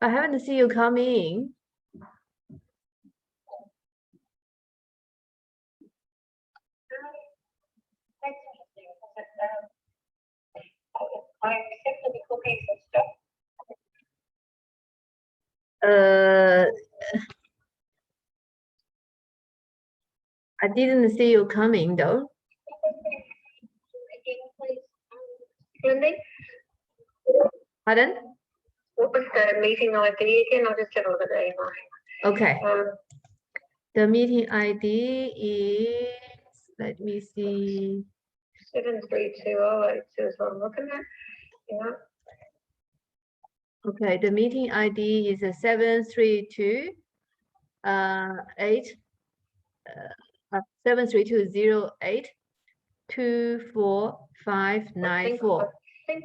I haven't seen you coming. I accepted the cookies and stuff. I didn't see you coming though. Lindy, Pardon? what was the meeting ID again? I'll just have a look at the email. Okay. The meeting ID is, let me see. 732082 is what I'm looking at. Yeah. Okay, the meeting ID is 732 73208 24594. I think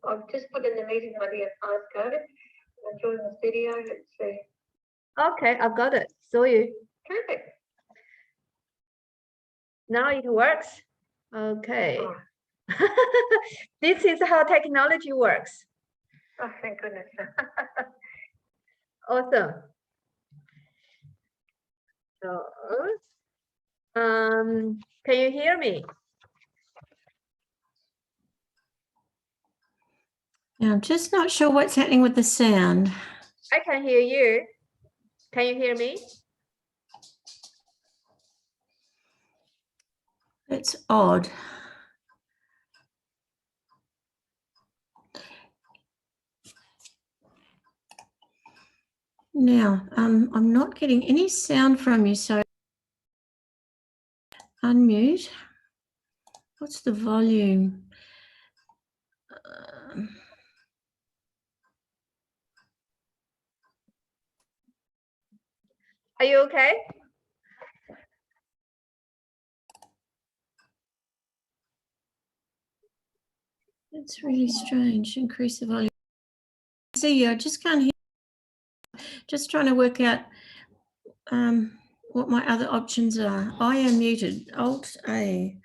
I've just put in the meeting ID and passcode and join this video. Let's see. Okay, I've got it. Saw you. Perfect. Now it works. Okay. Oh. This is how technology works. Oh, thank goodness. Awesome. So, can you hear me? Yeah, I'm just not sure what's happening with the sound. I can hear you. Can you hear me? It's odd. Now, I'm not getting any sound from you, so unmute. What's the volume? Are you okay? It's really strange. Increase the volume. See you. I just can't hear. Just trying to work out what my other options are. I am muted. Alt A.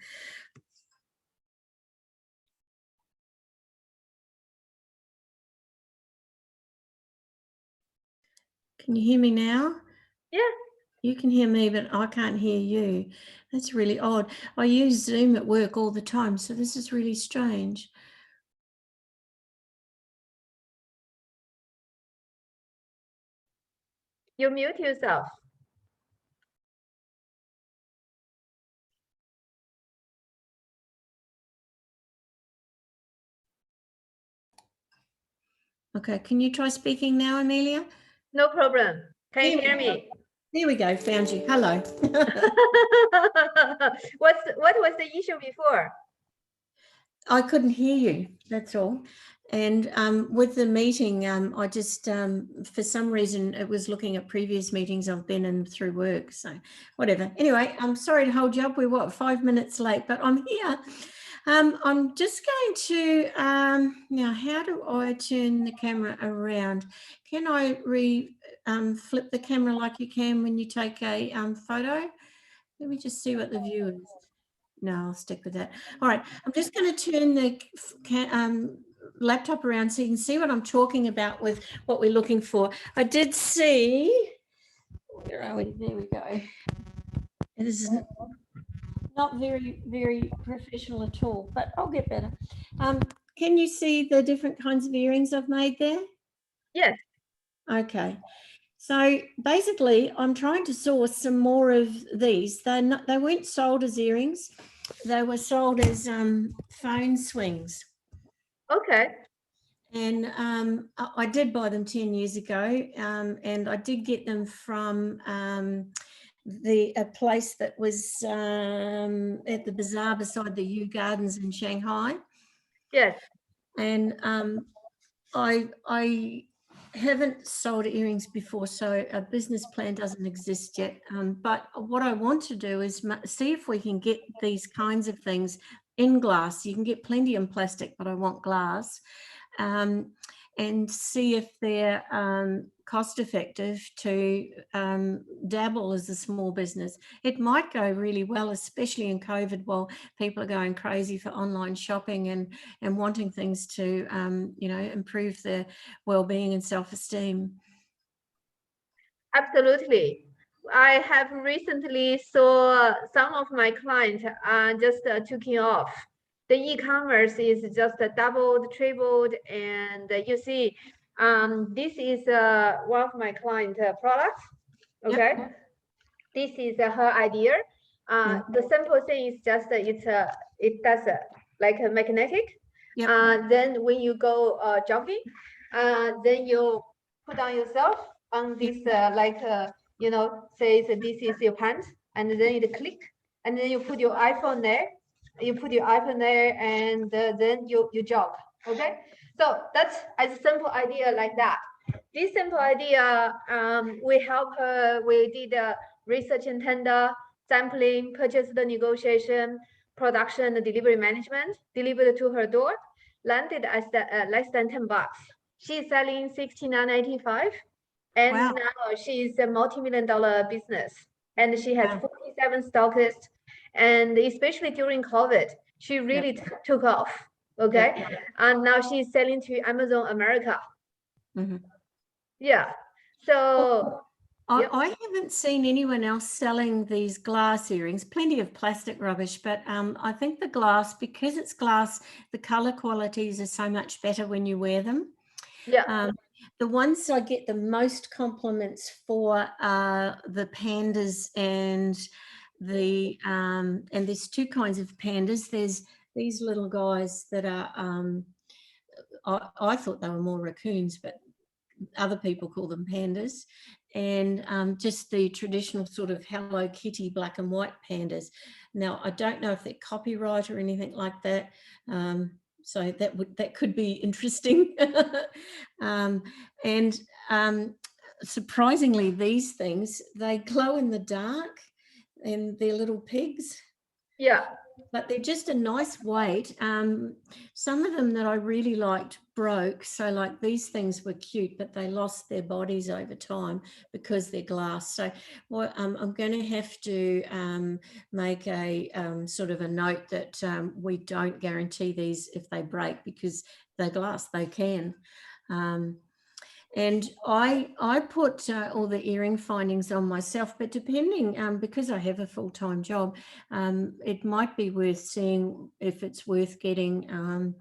Can you hear me now? Yeah. You can hear me, but I can't hear you. That's really odd. I use Zoom at work all the time, so this is really strange. You mute yourself. Okay, can you try speaking now, Amelia? No problem. Can you hear me? There we go, found you. Hello. What was the issue before? I couldn't hear you, that's all. And with the meeting, I just, for some reason, it was looking at previous meetings I've been in through work, so whatever. Anyway, I'm sorry to hold you up. We're, what, 5 minutes late, but I'm here. I'm just going to, now, how do I turn the camera around? Can I flip the camera like you can when you take a photo? Let me just see what the view is. No, I'll stick with that. All right, I'm just going to turn the laptop around so you can see what I'm talking about with what we're looking for. I did see, where are we? There we go. This is not very, very professional at all, but I'll get better. Can you see the different kinds of earrings I've made there? Yes. Okay. So basically, I'm trying to source some more of these. They weren't sold as earrings. They were sold as phone swings. Okay. And I did buy them 10 years ago, and I did get them from a place that was at the bazaar beside the Yew Gardens in Shanghai. Yes. And I haven't sold earrings before, so a business plan doesn't exist yet. But what I want to do is see if we can get these kinds of things in glass. You can get plenty in plastic, but I want glass. and see if they're cost effective to dabble as a small business. It might go really well, especially in COVID, while people are going crazy for online shopping and wanting things to, you know, improve their well-being and self-esteem. Absolutely. I have recently saw some of my clients just taking off. The e-commerce is just doubled, tripled, and you see, this is one of my client products. Okay, Yep. this is her idea. The simple thing is just it does like a magnetic. Yep. Then when you go jogging, then you put on yourself on this you know, says this is your pants, and then you click, and then you put your iPhone there. You put your iPhone there, and then you jog. Okay, so that's as a simple idea like that. This simple idea, we help her. We did research and tender, sampling, purchase the negotiation, production, and delivery management, delivered to her door, landed at less than $10. She's selling $69.95, and Wow. now she's a multi-million-dollar business, and she has Wow. 47 stockists, and especially during COVID, she really took off. Okay, and now she's selling to Amazon America. Mm-hmm. Yeah. So yep. I haven't seen anyone else selling these glass earrings, plenty of plastic rubbish, but I think the glass, because it's glass, the color qualities are so much better when you wear them. Yeah. The ones I get the most compliments for are the pandas and the, and there's two kinds of pandas. There's these little guys that are, I thought they were more raccoons, but other people call them pandas, and just the traditional sort of Hello Kitty black and white pandas. Now, I don't know if they're copyright or anything like that, so that could be interesting. And surprisingly, these things, they glow in the dark, and they're little pigs. Yeah. But they're just a nice weight. Some of them that I really liked broke. So like these things were cute, but they lost their bodies over time because they're glass. So well, I'm going to have to make a sort of a note that we don't guarantee these if they break, because they're glass, they can. And I put all the earring findings on myself, but depending, because I have a full-time job, it might be worth seeing if it's worth getting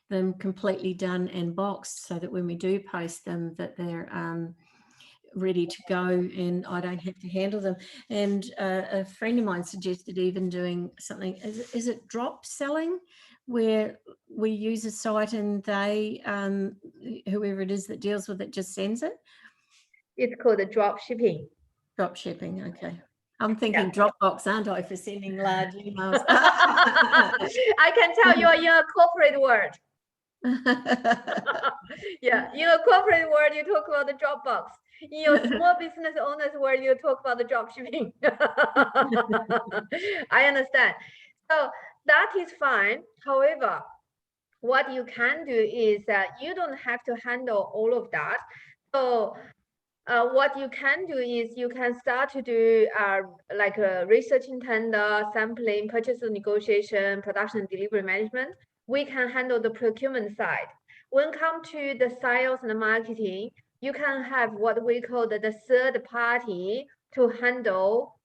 them completely done and boxed, so that when we do post them, that they're ready to go and I don't have to handle them. And a friend of mine suggested even doing something, is it drop selling, where we use a site and they, whoever it is that deals with it, just sends it? It's called drop shipping. Drop shipping, okay. I'm thinking Dropbox, aren't I, for sending large emails? I can tell you're in a corporate world. Yeah, in a corporate world, you talk about the Dropbox. In your small business owners world, you talk about the drop shipping. I understand. So that is fine. However, what you can do is that you don't have to handle all of that. So what you can do is you can start to do like research and tender, sampling, purchase and negotiation, production and delivery management. We can handle the procurement side. When it comes to the sales and the marketing, you can have what we call the third party to handle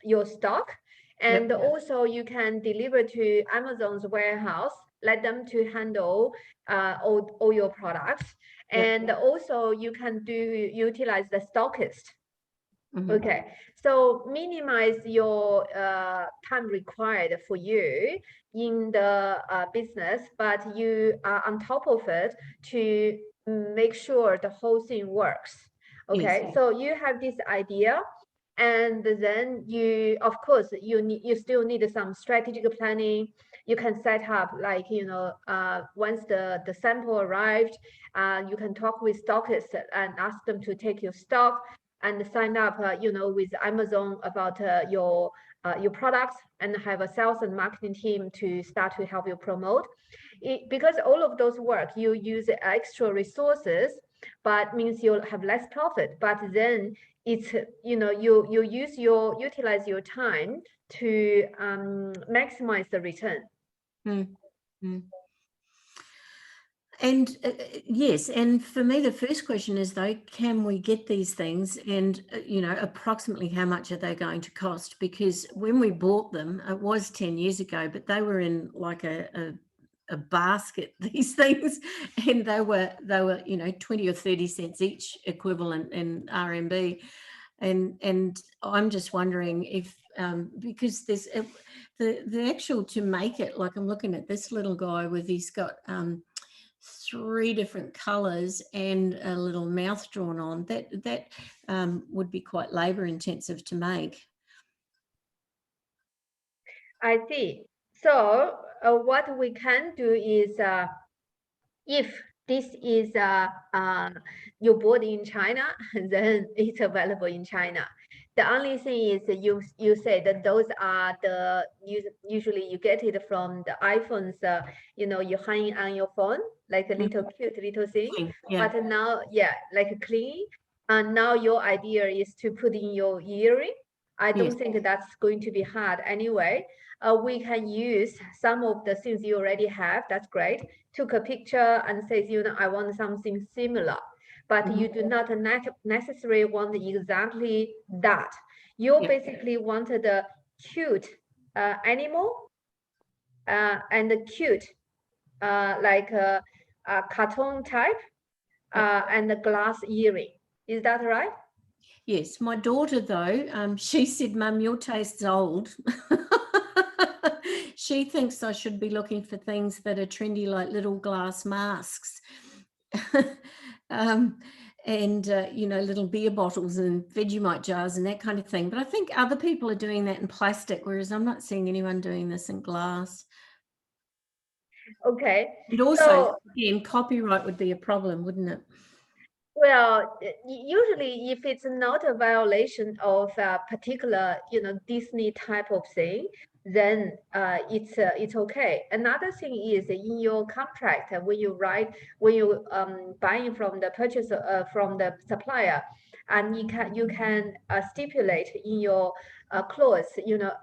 your stock. And also you can deliver to Amazon's warehouse, let them to handle all your products. And also you can utilize the stockist. Okay, so minimize your time required for you in the business, but you are on top of it to make sure the whole thing works. Okay, so you have this idea, and then you, of course, you still need some strategic planning. You can set up, like, you know, once the sample arrived, you can talk with stockists and ask them to take your stock and sign up, you know, with Amazon about your products, and have a sales and marketing team to start to help you promote. because all of those work, you use extra resources, but means you'll have less profit. But then it's, you utilize your time to maximize the return. Mm, mm. And yes, and for me, the first question is though, can we get these things, and approximately how much are they going to cost? Because when we bought them, it was 10 years ago, but they were in like a basket, these things, and they were 20 or 30 cents each equivalent in RMB. And I'm just wondering if because there's the actual, to make it, like I'm looking at this little guy with, he's got 3 different colors and a little mouth drawn on, that would be quite labor intensive to make. I see. So what we can do is, if this is you bought in China, then it's available in China. The only thing is that you say that those are usually you get it from the iPhones, you hang on your phone like a little cute little thing. Yeah. But now, like clean. And now your idea is to put in your earring. I don't think that's going to be hard anyway. We can use some of the things you already have. That's great. Took a picture and says, I want something similar, but you do not necessarily want exactly that. You basically wanted a cute animal and a cute like a cartoon type and a glass earring. Is that right? Yes. My daughter, though, she said, "Mum, your taste's old." She thinks I should be looking for things that are trendy, like little glass masks. And little beer bottles and Vegemite jars and that kind of thing. But I think other people are doing that in plastic, whereas I'm not seeing anyone doing this in glass. Okay. And also, again, copyright would be a problem, wouldn't it? Well, usually if it's not a violation of a particular, Disney type of thing, then it's okay. Another thing is in your contract, when you buying from the purchaser, from the supplier, and you can stipulate in your clause,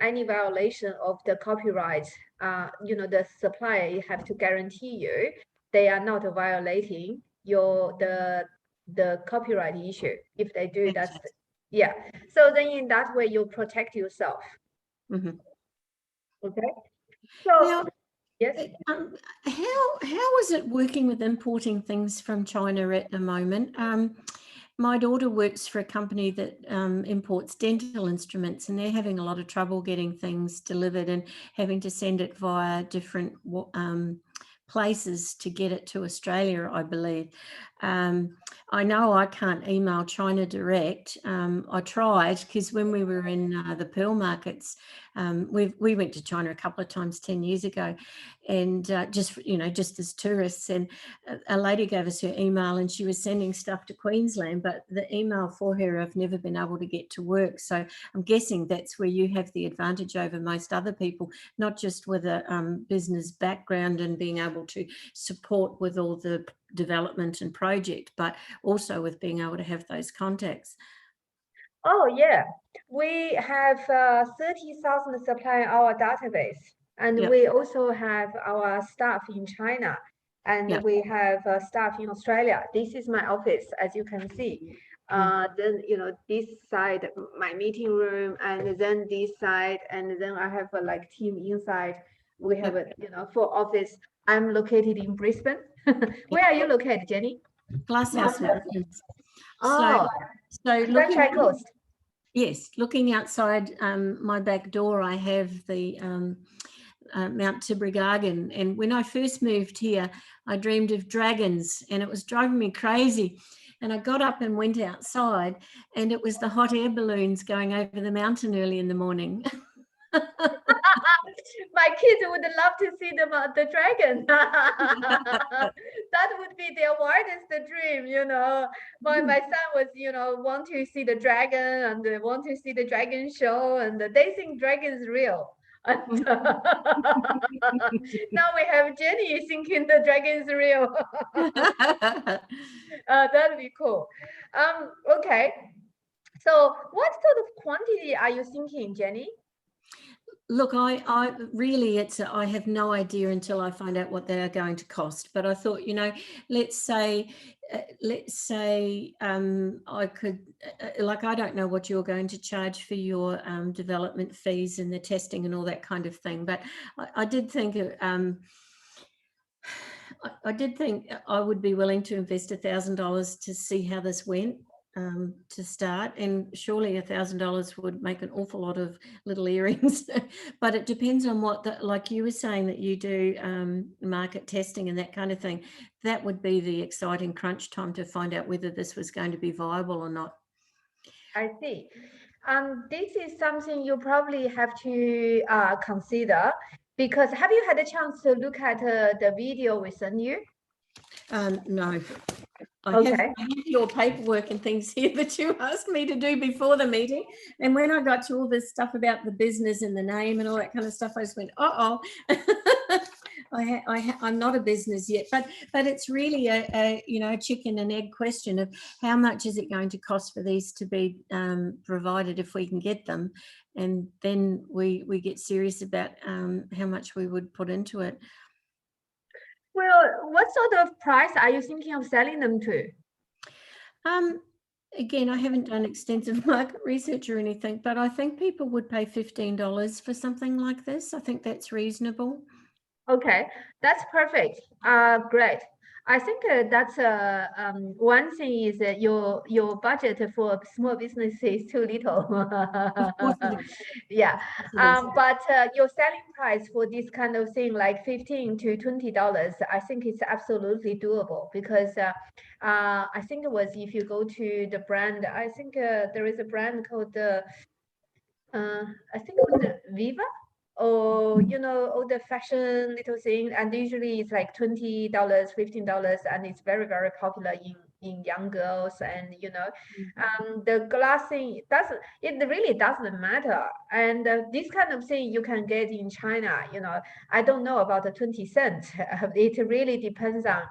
any violation of the copyright, the supplier, you have to guarantee you they are not violating the copyright issue. If they do, that's so then in that way you protect yourself. Okay, so now, yes. how is it working with importing things from China at the moment? My daughter works for a company that imports dental instruments, and they're having a lot of trouble getting things delivered and having to send it via different places to get it to Australia, I believe. I know I can't email China direct. I tried, because when we were in the pearl markets, we went to China a couple of times 10 years ago, and just as tourists, and a lady gave us her email and she was sending stuff to Queensland, but the email for her I've never been able to get to work. So I'm guessing that's where you have the advantage over most other people, not just with a business background and being able to support with all the development and project, but also with being able to have those contacts. Oh yeah, we have 30,000 supply in our database, and we also have our staff in China, and we have staff in Australia. This is my office, as you can see. Then this side, my meeting room, and then this side, and then I have a like team inside. We have a full office. I'm located in Brisbane. Where are you located, Jenny? Glasshouse. Oh, so Sunshine Coast. Yes, looking outside my back door, I have the Mount Tibrogargan, and when I first moved here, I dreamed of dragons, and it was driving me crazy. And I got up and went outside, and it was the hot air balloons going over the mountain early in the morning. My kids would love to see the dragon. That would be their wildest dream, My son was, want to see the dragon and want to see the dragon show, and they think dragon is real. And, now we have Jenny thinking the dragon is real. That'd be cool. Okay. So what sort of quantity are you thinking, Jenny? Look, I really, I have no idea until I find out what they are going to cost. But I thought, let's say I could, like, I don't know what you're going to charge for your development fees and the testing and all that kind of thing. But I did think, I did think I would be willing to invest $1,000 to see how this went. To start, and surely $1,000 would make an awful lot of little earrings. But it depends on what like you were saying that you do market testing and that kind of thing. That would be the exciting crunch time to find out whether this was going to be viable or not. I see. This is something you probably have to consider, because have you had a chance to look at the video we sent you? No. I Okay. have your paperwork and things here that you asked me to do before the meeting. And when I got to all this stuff about the business and the name and all that kind of stuff, I just went, uh-oh. I'm not a business yet, but it's really a chicken and egg question of how much is it going to cost for these to be provided if we can get them, and then we get serious about how much we would put into it. Well, what sort of price are you thinking of selling them to? Again, I haven't done extensive market research or anything, but I think people would pay $15 for something like this. I think that's reasonable. Okay, that's perfect. Great. I think that's one thing is that your budget for small business is too little. Yeah, but your selling price for this kind of thing, like $15 to $20, I think it's absolutely doable, because I think it was, if you go to the brand, I think there is a brand called I think it was Viva, or all the fashion little thing, and usually it's like $20, $15, and it's very, very popular in young girls. And the glass thing really doesn't matter. And this kind of thing you can get in China. I don't know about the 20 cents. It really depends on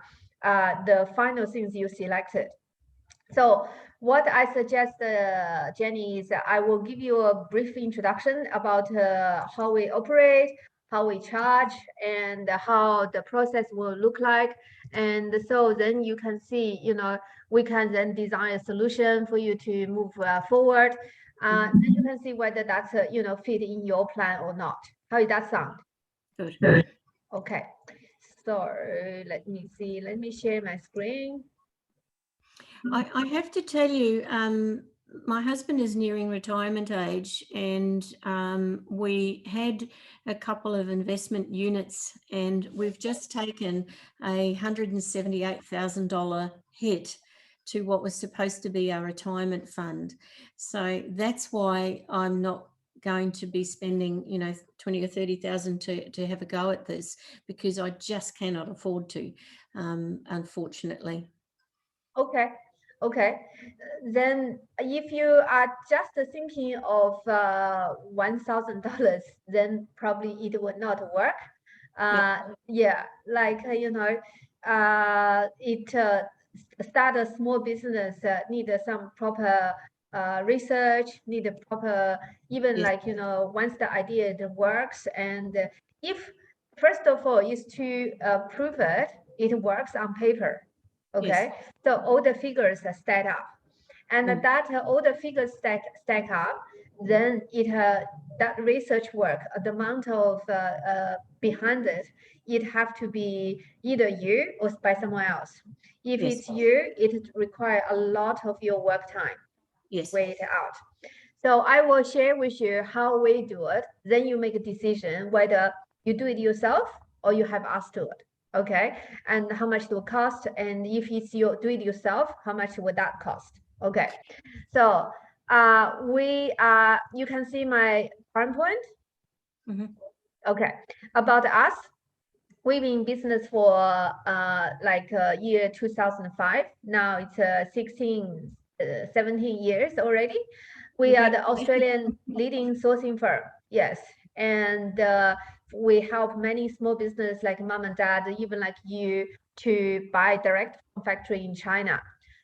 the final things you selected. So what I suggest, Jenny, is I will give you a brief introduction about how we operate, how we charge, and how the process will look like. And so then you can see, we can then design a solution for you to move forward. Then you can see whether that's, fit in your plan or not. How does that sound? Good. Okay. So let me see. Let me share my screen. I have to tell you, my husband is nearing retirement age, and we had a couple of investment units, and we've just taken a $178,000 hit to what was supposed to be our retirement fund. So that's why I'm not going to be spending, 20 or 30,000 to have a go at this, because I just cannot afford to, unfortunately. Okay. Then if you are just thinking of $1,000, then probably it would not work. Yeah, like start a small business need some proper research, need a proper, even Yes. like once the idea works, and if first of all is to prove it works on paper. Okay. Yes. So all the figures are stacked up, and that all the figures stack up, then that research work, the amount of behind it have to be either you or by someone else. If Yes. it's you, it requires a lot of your work time. Yes. Weigh it out. So I will share with you how we do it. Then you make a decision whether you do it yourself or you have us do it. Okay, and how much it will cost, and if it's your do it yourself, how much would that cost? Okay, so you can see my PowerPoint. Okay, about us, we've been in business for year 2005. Now it's 17 years already. We are the Australian leading sourcing firm. Yes, and we help many small business like mom and dad, even like you, to buy direct from factory in China.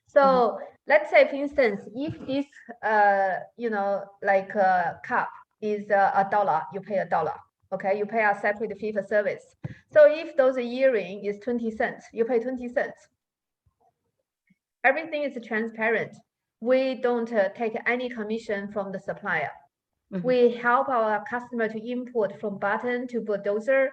So let's say, for instance, if this you know, like cup is $1, you pay $1. Okay, you pay a separate fee for service. So if those earring is 20 cents, you pay 20 cents. Everything is transparent. We don't take any commission from the supplier. We help our customer to import from button to bulldozer.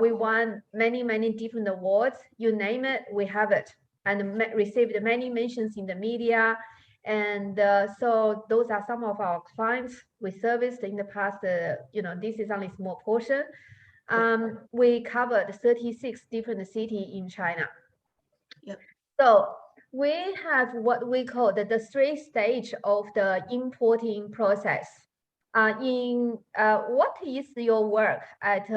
We won many different awards. You name it, we have it, and received many mentions in the media. And so those are some of our clients we serviced in the past. You know, this is only a small portion. We covered 36 different cities in China. Yep. So we have what we call the 3 stage of the importing process. What is your work at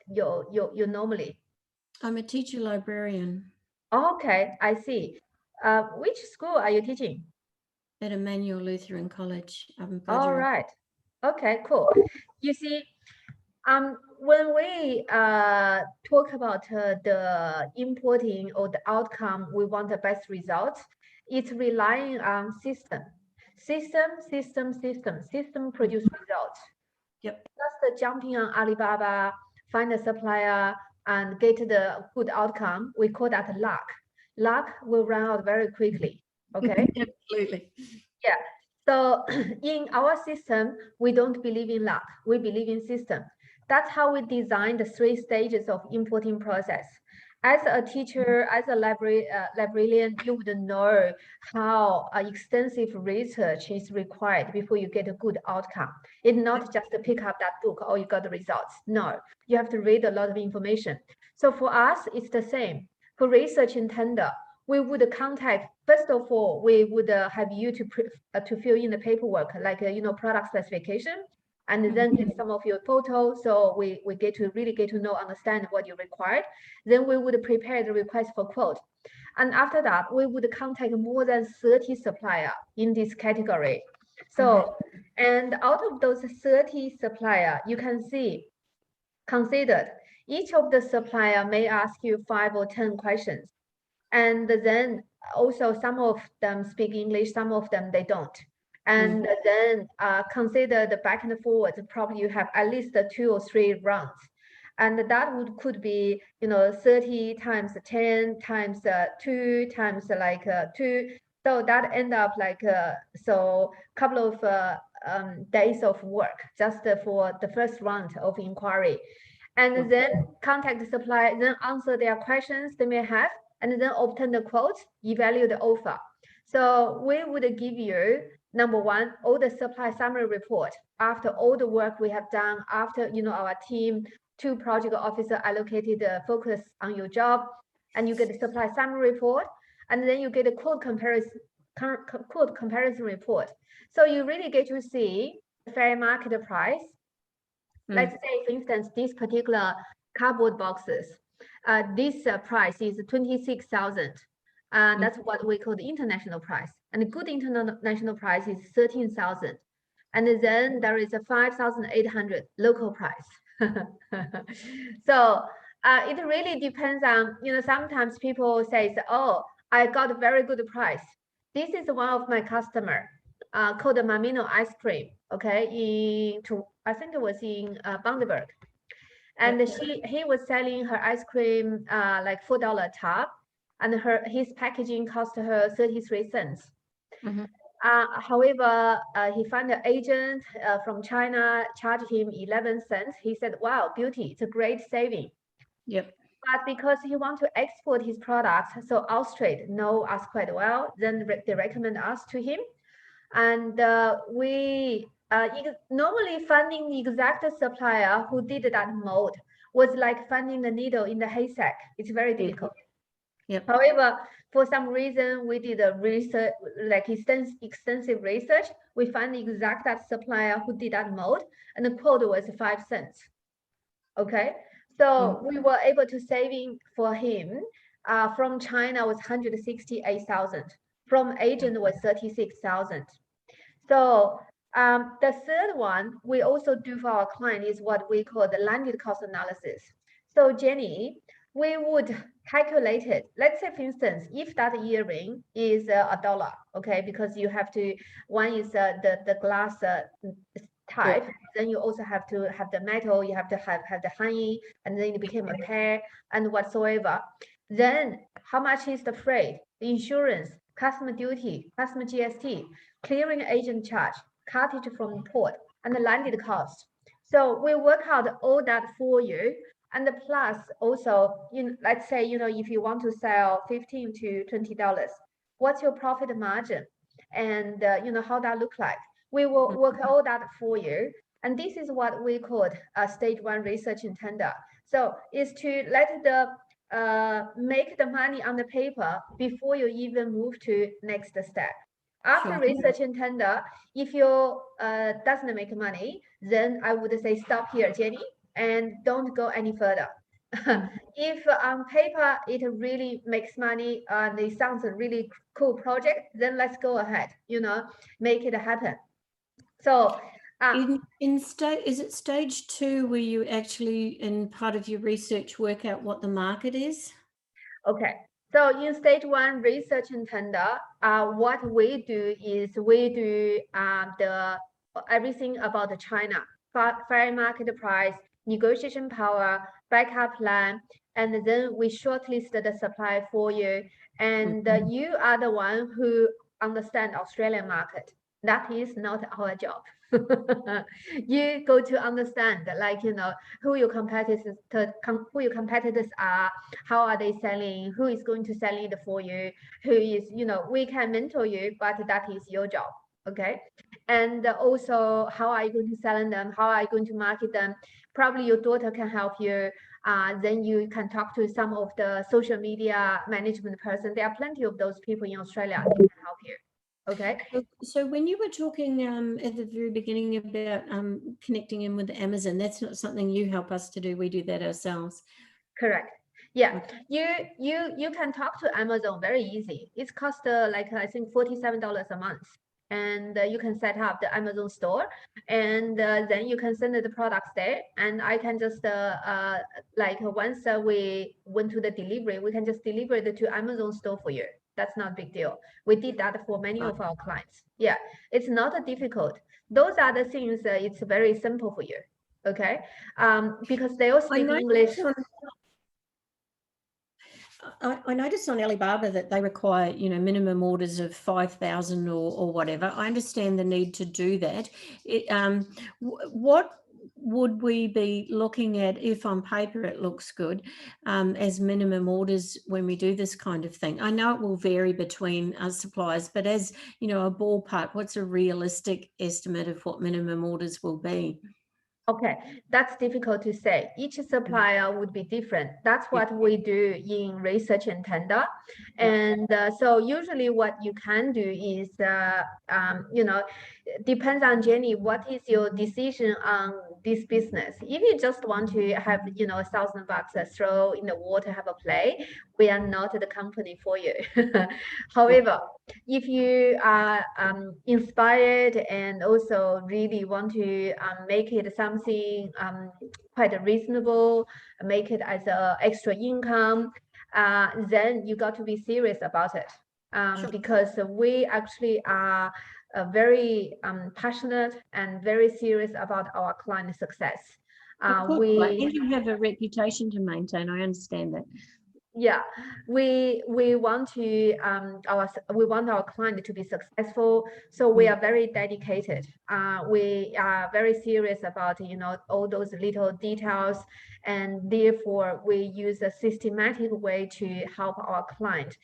your normally? I'm a teacher librarian Okay, I see. Which school are you teaching? at Emmanuel Lutheran College up in All Bergerac. right. Okay, cool. You see, when we talk about the importing or the outcome, we want the best results. It's relying on system produce results. Yep. Just jumping on Alibaba, find a supplier and get the good outcome. We call that luck. Luck will run out very quickly. Okay. Absolutely. Yeah. So in our system, we don't believe in luck. We believe in system. That's how we design the 3 stages of importing process. As a teacher, as a librarian, you would know how extensive research is required before you get a good outcome. It's not just to pick up that book or you got the results. No, you have to read a lot of information. So for us, it's the same. For research and tender, we would contact, first of all, we would have you to fill in the paperwork, like, you know, product specification, and then get some of your photos. So we really get to know, understand what you required. Then we would prepare the request for quote. And after that, we would contact more than 30 suppliers in this category. So, and out of those 30 suppliers, you can see, considered, each of the supplier may ask you 5 or 10 questions. And then also some of them speak English, some of them they don't. And then consider the back and forward, probably you have at least 2 or 3 rounds. And that could be, you know, 30 times 10 times 2 times like 2. So that end up like, so couple of days of work just for the first round of inquiry. And then contact the supplier, then answer their questions they may have, and then obtain the quotes, evaluate the offer. So we would give you, number one, all the supply summary report after all the work we have done, after, you know, our team, 2 project officer allocated focus on your job, and you get the supply summary report, and then you get a quote comparison report. So you really get to see the fair market price. Let's say, for instance, this particular cardboard boxes, this price is 26,000. That's what we call the international price. And the good international price is 13,000. And then there is a 5,800 local price. So it really depends on, you know, sometimes people say, oh, I got a very good price. This is one of my customer called Mamino ice cream. Okay, I think it was in Bundaberg. And he was selling her ice cream like $4 a tub, and his packaging cost her 33 cents. However, he found an agent from China, charged him 11 cents. He said, wow, beauty, it's a great saving. Yep. But because he wants to export his products, so Austrade know us quite well, then they recommend us to him. And we normally finding the exact supplier who did that mold was like finding the needle in the haystack. It's very difficult. Yep. However, for some reason, we did a research, like extensive research. We found the exact supplier who did that mold, and the quote was 5 cents. Okay, so we were able to saving for him from China was 168,000. From agent was 36,000. So The third one we also do for our client is what we call the landed cost analysis. So Jenny, we would calculate it. Let's say, for instance, if that earring is $1, okay, because you have to, one is the glass type, Yeah. then you also have to have the metal, you have to have the hanging, and then it became a pair and whatsoever. Then how much is the freight, the insurance, customer duty, customer GST, clearing agent charge, cartage from port, and the landed cost. So we work out all that for you. And plus also, let's say, if you want to sell $15 to $20, what's your profit margin? And how that look like? We will work all that for you. And this is what we call a stage 1 research and tender. So it's to let the make the money on the paper before you even move to next step. After Sure. research and tender, if you doesn't make money, then I would say stop here, Jenny, and don't go any further. If on paper it really makes money and it sounds a really cool project, then let's go ahead, make it happen. So is it stage 2 where you actually, in part of your research, work out what the market is? Okay, so in stage 1 research and tender, what we do is we do everything about the China, fair market price, negotiation power, backup plan, and then we shortlist the supply for you. And you are the one who understand Australian market. That is not our job. You go to understand, like, who your competitors are, how are they selling, who is going to sell it for you, who is, we can mentor you, but that is your job. Okay. And also, how are you going to sell them? How are you going to market them? Probably your daughter can help you. Then you can talk to some of the social media management person. There are plenty of those people in Australia that can help you. Okay. So when you were talking at the very beginning about connecting in with Amazon, that's not something you help us to do. We do that ourselves. Correct. Yeah, you can talk to Amazon very easy. It's cost like I think $47 a month, and you can set up the Amazon store, and then you can send the products there. And I can just like once we went to the delivery, we can just deliver it to Amazon store for you. That's not a big deal. We did that for many of our clients. Yeah, it's not difficult. Those are the things. It's very simple for you. Okay, because they all speak English. I noticed on Alibaba that they require, minimum orders of 5,000 or whatever. I understand the need to do that. What would we be looking at if on paper it looks good as minimum orders when we do this kind of thing? I know it will vary between suppliers, but as, a ballpark, what's a realistic estimate of what minimum orders will be? Okay, that's difficult to say. Each supplier would be different. That's what we do in research and tender. And so usually what you can do is, depends on Jenny, what is your decision on this business? If you just want to have, $1,000 throw in the water, have a play, we are not the company for you. However, if you are inspired and also really want to make it something quite reasonable, make it as an extra income, then you got to be serious about it. Because we actually are very passionate and very serious about our client success. And you have a reputation to maintain. I understand that. Yeah, we want to we want our client to be successful, so we are very dedicated. We are very serious about all those little details, and therefore we use a systematic way to help our client.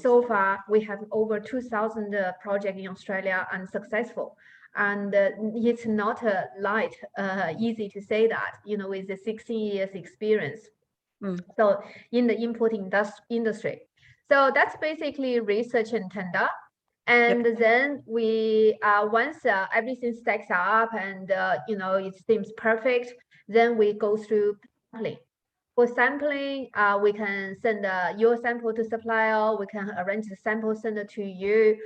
So far we have over 2,000 projects in Australia and successful. And it's not light, easy to say that, with the 16 years experience. So in the import industry. So that's basically research and tender. And then we, once everything stacks up and, it seems perfect, then we go through sampling. For sampling, we can send your sample to supplier, we can arrange the sample, send it to you,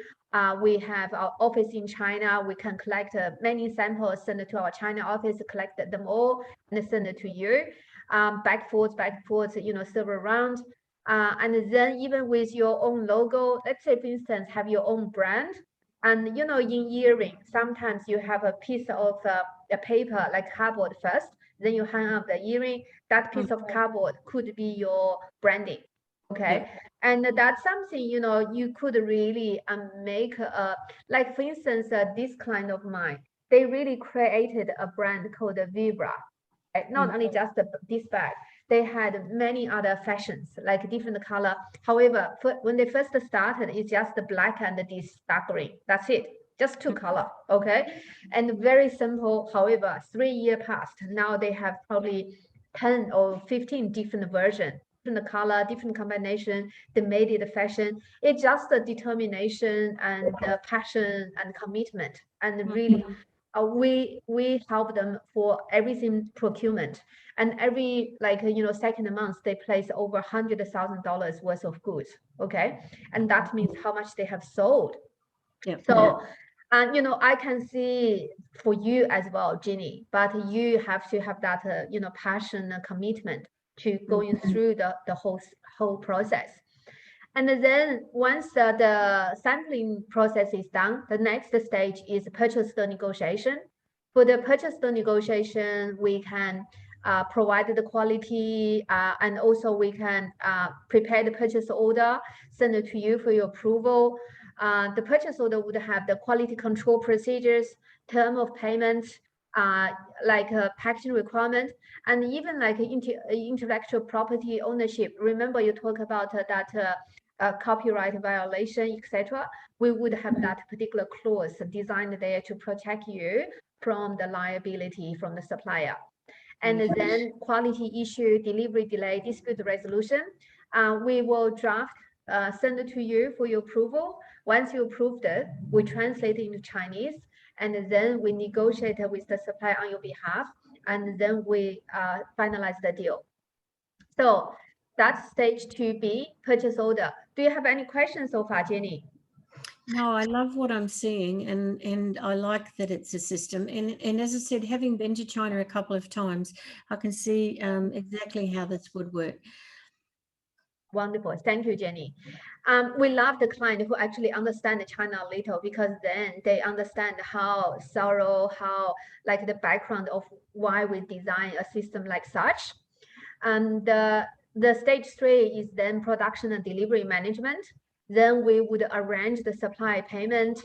We have our office in China. We can collect many samples, send it to our China office, collect them all, and send it to you. Back forth, several rounds. And then even with your own logo, let's say, for instance, have your own brand. And, in earring, sometimes you have a piece of a paper, like cardboard first, then you hang up the earring. That piece of cardboard could be your branding. Okay. And that's something, you could really make, like, for instance, this client of mine, they really created a brand called Vibra. Right? Not only just this bag, they had many other fashions, like different color. However, when they first started, it's just the black and this dark green. That's it. Just two color. Okay. And very simple. However, 3 years passed. Now they have probably 10 or 15 different versions. Different color, different combination, they made it a fashion. It's just the determination and the passion and commitment. And really, we help them for everything procurement. And every second month, they place over $100,000 worth of goods. Okay, and that means how much they have sold. So. And I can see for you as well, Jenny, but you have to have that passion and commitment to going through the whole process. And then once the sampling process is done, the next stage is purchase the negotiation. For the purchase the negotiation, we can provide the quality, and also we can prepare the purchase order, send it to you for your approval. The purchase order would have the quality control procedures, term of payment, packaging requirement, and even like intellectual property ownership. Remember, you talk about that copyright violation, etc. We would have that particular clause designed there to protect you from the liability from the supplier. And then quality issue, delivery delay, dispute resolution. We will draft, send it to you for your approval. Once you approved it, we translate it into Chinese, and then we negotiate with the supplier on your behalf, and then we finalize the deal. So that's stage 2B, purchase order. Do you have any questions so far, Jenny? No, I love what I'm seeing, and I like that it's a system. And as I said, having been to China a couple of times, I can see exactly how this would work. Wonderful. Thank you, Jenny. We love the client who actually understand China a little, because then they understand how thorough, how like the background of why we design a system like such. And the stage 3 is then production and delivery management. Then we would arrange the supply payment.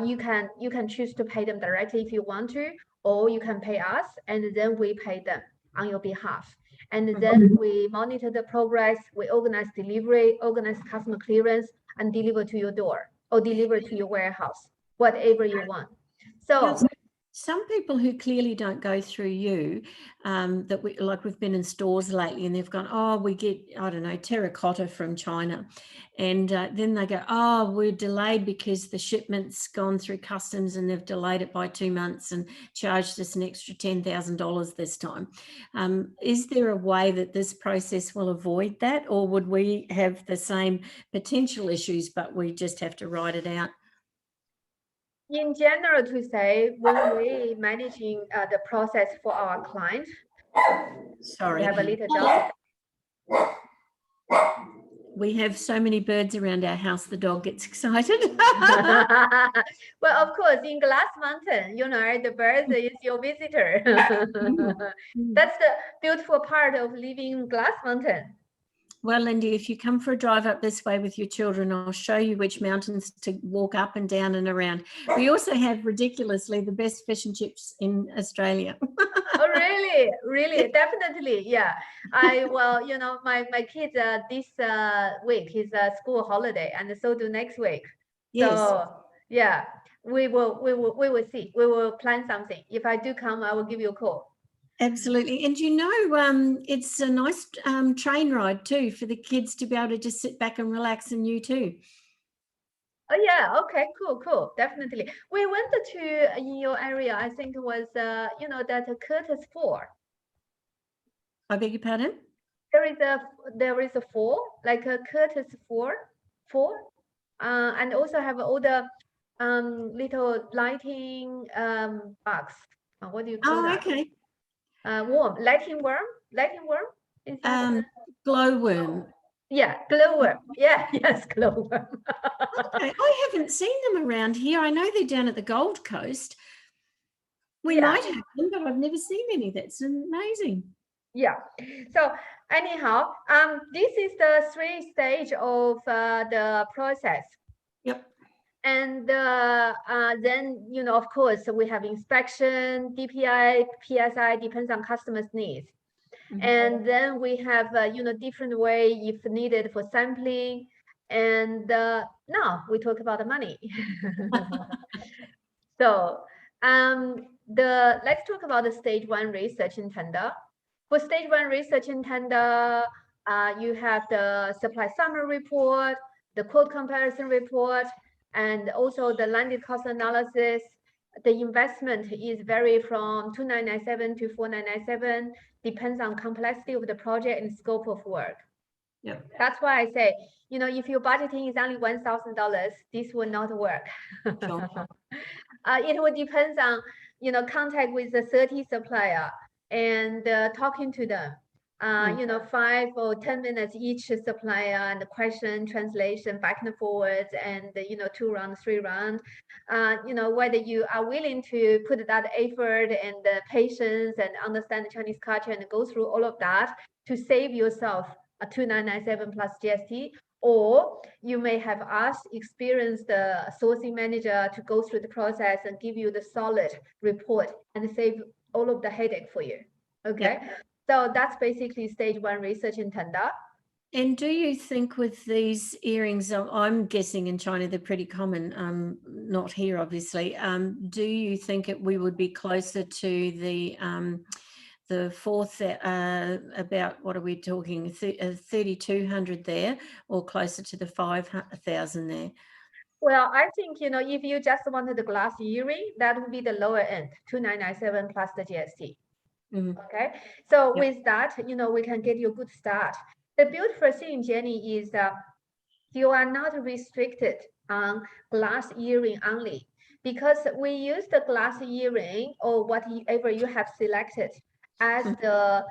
You can choose to pay them directly if you want to, or you can pay us, and then we pay them on your behalf. And then we monitor the progress, we organize delivery, organize customer clearance, and deliver to your door or deliver to your warehouse, whatever you want. So some people who clearly don't go through you, that we've been in stores lately and they've gone, oh, we get, I don't know, terracotta from China. And then they go, oh, we're delayed because the shipment's gone through customs and they've delayed it by 2 months and charged us an extra $10,000 this time. Is there a way that this process will avoid that, or would we have the same potential issues, but we just have to write it out? In general, to say, when we managing the process for our client, sorry, we have a little dog. We have so many birds around our house, the dog gets excited. Well, of course, in Glass Mountain, the birds is your visitor. That's the beautiful part of living in Glass Mountain. Well, Lindy, if you come for a drive up this way with your children, I'll show you which mountains to walk up and down and around. We also have ridiculously the best fish and chips in Australia. Oh, really? Really? Definitely. Yeah. My kids this week is a school holiday, and so do next week. Yes. So yeah, we will see. We will plan something. If I do come, I will give you a call. Absolutely. And it's a nice train ride too for the kids to be able to just sit back and relax, and you too. Oh yeah, okay, cool. Definitely. We went to in your area, I think it was that Curtis Ford. I beg your pardon? There is a fall, like a Curtis Ford, and also have all the little lighting box. What do you call Oh, that? okay. Worm, lighting worm, lighting worm. Is that Glowworm. yeah, glowworm. Yeah, yes, glowworm. Okay, I haven't seen them around here. I know they're down at the Gold Coast. We Yeah. might have them, but I've never seen any. That's amazing. Yeah. So anyhow, this is the 3 stage of the process. Yep. And then, you know, of course, we have inspection, DPI, PSI, depends on customer's needs. And then we have, you know, different way if needed for sampling. And now we talk about the money. So let's talk about the stage 1 research in tender. For stage 1 research in tender, you have the supply summary report, the quote comparison report, and also the landed cost analysis. The investment is vary from 2997 to 4997, depends on complexity of the project and scope of work. Yeah. That's why I say, you know, if your budgeting is only $1,000, this will not work. Sure. It would depend on, you know, contact with the 30 supplier and talking to them. You know, 5 or 10 minutes each supplier, and the question, translation, back and forwards, and you know, 2 rounds, 3 rounds. You know, whether you are willing to put that effort and the patience and understand the Chinese culture and go through all of that to save yourself a 2997 plus GST, or you may have us experienced sourcing manager to go through the process and give you the solid report and save all of the headache for you. Okay. Yep. So that's basically stage 1 research in tender. And do you think with these earrings, I'm guessing in China they're pretty common, not here obviously, do you think we would be closer to the fourth, about, what are we talking, 3,200 there, or closer to the 5,000 there? Well, I think, you know, if you just wanted the glass earring, that would be the lower end, 2,997 plus the GST. Okay, so with that, you know, we can get you a good start. The beautiful thing, Jenny, is that you are not restricted on glass earring only, because we use the glass earring or whatever you have selected as the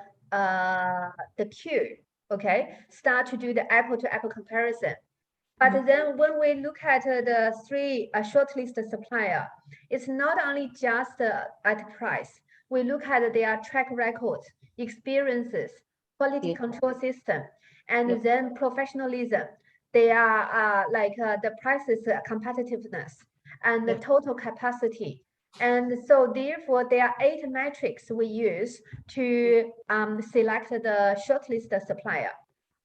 queue. Okay, start to do the apple-to-apple comparison. But then when we look at the 3 shortlisted supplier, it's not only just at price. We look at their track records, experiences, quality control system, and then professionalism. They are like the prices competitiveness and the total capacity. And so therefore, there are 8 metrics we use to select the shortlisted supplier.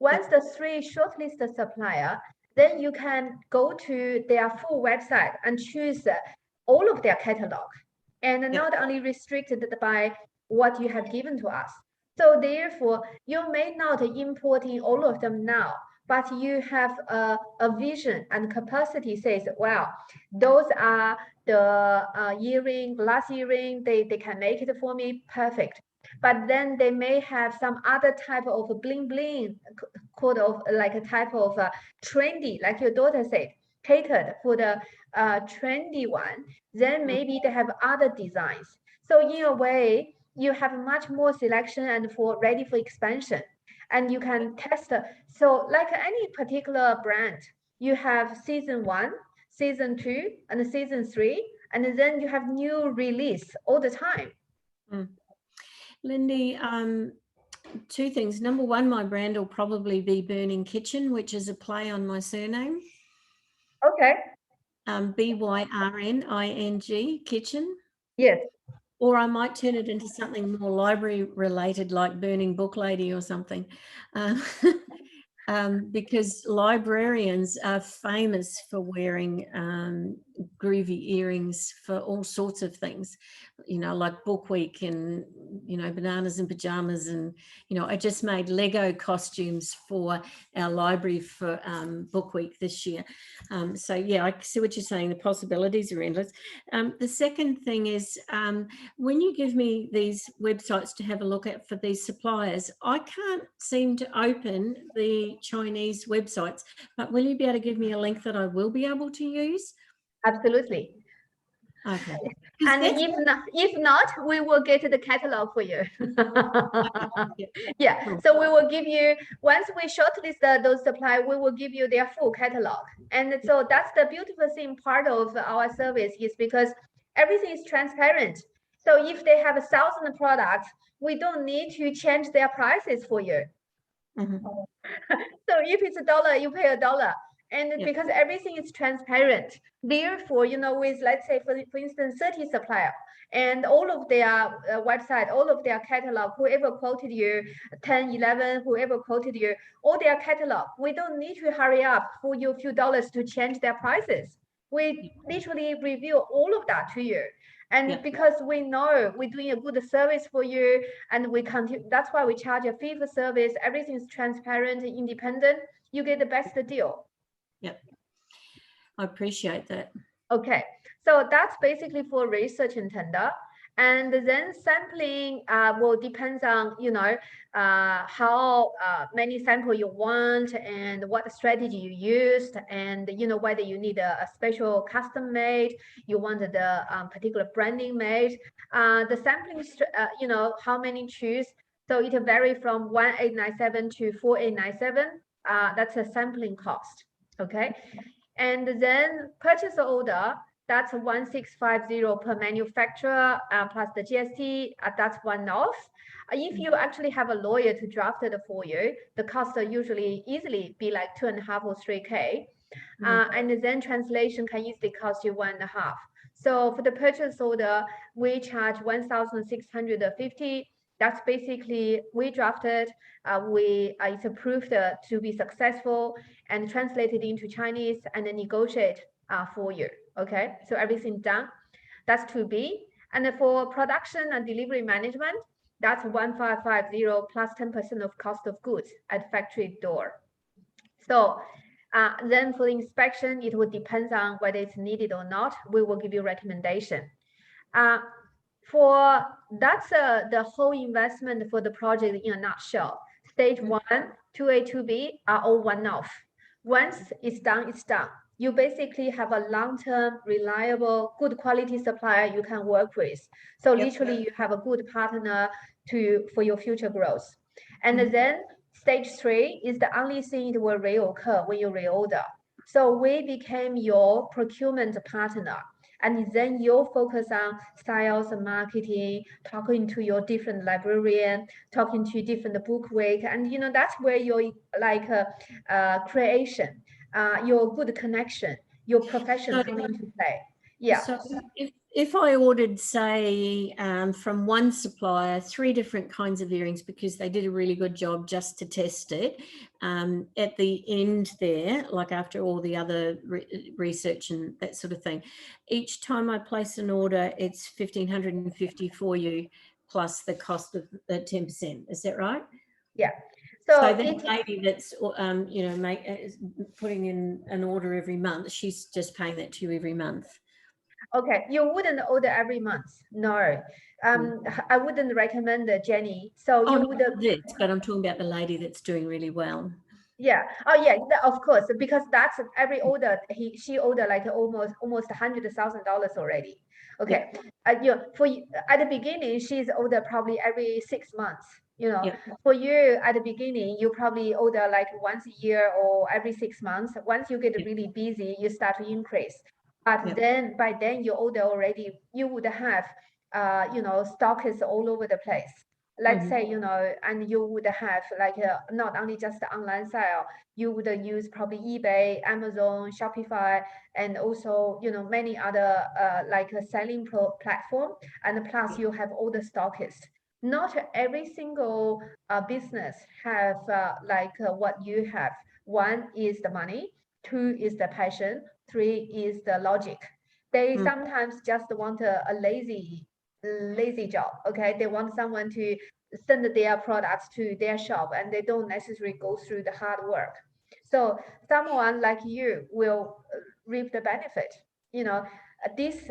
Once the 3 shortlisted supplier, then you can go to their full website and choose all of their catalog, and not only restricted by what you have given to us. So therefore, you may not importing all of them now, but you have a vision and capacity says, well, those are the earring, glass earring, they can make it for me, perfect. But then they may have some other type of bling bling, called of like a type of trendy, like your daughter said, catered for the trendy one. Then maybe they have other designs. So in a way, you have much more selection and ready for expansion, and you can test. So like any particular brand, you have season 1, season 2, and season 3, and then you have new release all the time. Lindy, 2 things. Number 1, my brand will probably be Burning Kitchen, which is a play on my surname. Okay. BYRNING, kitchen. Yes. Or I might turn it into something more library related, like Burning Book Lady or something. Because librarians are famous for wearing groovy earrings for all sorts of things, you know, like Book Week and, you know, bananas and pajamas. And, you know, I just made Lego costumes for our library for Book Week this year. So, yeah, I see what you're saying. The possibilities are endless. The second thing is when you give me these websites to have a look at for these suppliers, I can't seem to open the Chinese websites, but will you be able to give me a link that I will be able to use? Absolutely. Okay. And if not, we will get the catalog for you. Yeah, Cool. so we will give you, once we shortlist those supply, we will give you their full catalog. And so that's the beautiful thing part of our service, is because everything is transparent. So if they have 1,000 products, we don't need to change their prices for you. Mhm. So if it's $1, you pay $1. And Yep. because everything is transparent, therefore, you know, with, let's say, for instance, 30 supplier, and all of their website, all of their catalog, whoever quoted you, 10, 11, whoever quoted you, all their catalog, we don't need to hurry up for you a few dollars to change their prices. We literally review all of that to you. And Yep. because we know we're doing a good service for you, and we continue, that's why we charge a fee for service. Everything is transparent and independent. You get the best deal. Yep. I appreciate that. Okay, so that's basically for research and tender. And then sampling will depends on, you know, how many sample you want and what strategy you used, and, you know, whether you need a special custom made, you want the particular branding made. The sampling, you know, how many choose. So it vary from 1897 to 4897. That's a sampling cost. Okay. And then purchase order, that's 1650 per manufacturer plus the GST, that's one off. If you actually have a lawyer to draft it for you, the cost will usually easily be like 2.5 or 3K. And then translation can easily cost you 1.5. So for the purchase order, we charge 1,650. That's basically we drafted, it's approved to be successful and translated into Chinese and then negotiate for you. Okay, so everything done. That's 2B. And for production and delivery management, that's 1550 plus 10% of cost of goods at factory door. So then for the inspection, it would depend on whether it's needed or not. We will give you recommendation. For that's the whole investment for the project in a nutshell. Stage 1, 2A, 2B are all one-off. Once it's done, it's done. You basically have a long-term, reliable, good quality supplier you can work with. So literally you have a good partner for your future growth. And then stage 3 is the only thing it will reoccur when you reorder. So we became your procurement partner. And then you'll focus on sales and marketing, talking to your different librarian, talking to different book week. And, you know, that's where your like creation, your good connection, your profession come into play. Yeah. So if I ordered, say, from one supplier, 3 different kinds of earrings, because they did a really good job just to test it, at the end there, like after all the other research and that sort of thing, each time I place an order, it's 1,550 for you, plus the cost of the 10%. Is that right? Yeah. So that lady that's, you know, putting in an order every month, she's just paying that to you every month. Okay, you wouldn't order every month. No, I wouldn't recommend Jenny. So you would. This, but I'm talking about the lady that's doing really well. Yeah. Oh, yeah. Of course, because that's every order. She ordered like almost $100,000 already. Okay. Yeah. At the beginning, she's ordered probably every 6 months. You know, for you at the beginning, you probably order like once a year or every 6 months. Once you get really busy, you start to increase. But then by then you order already, you would have, you know, stock is all over the place. Let's say, you know, and you would have like not only just the online sale, you would use probably eBay, Amazon, Shopify, and also, you know, many other like a selling platform. And plus you have all the stockists. Not every single business have like what you have. One is the money, 2 is the passion, 3 is the logic. They sometimes just want a lazy job. Okay, they want someone to send their products to their shop, and they don't necessarily go through the hard work. So someone like you will reap the benefit. You know, this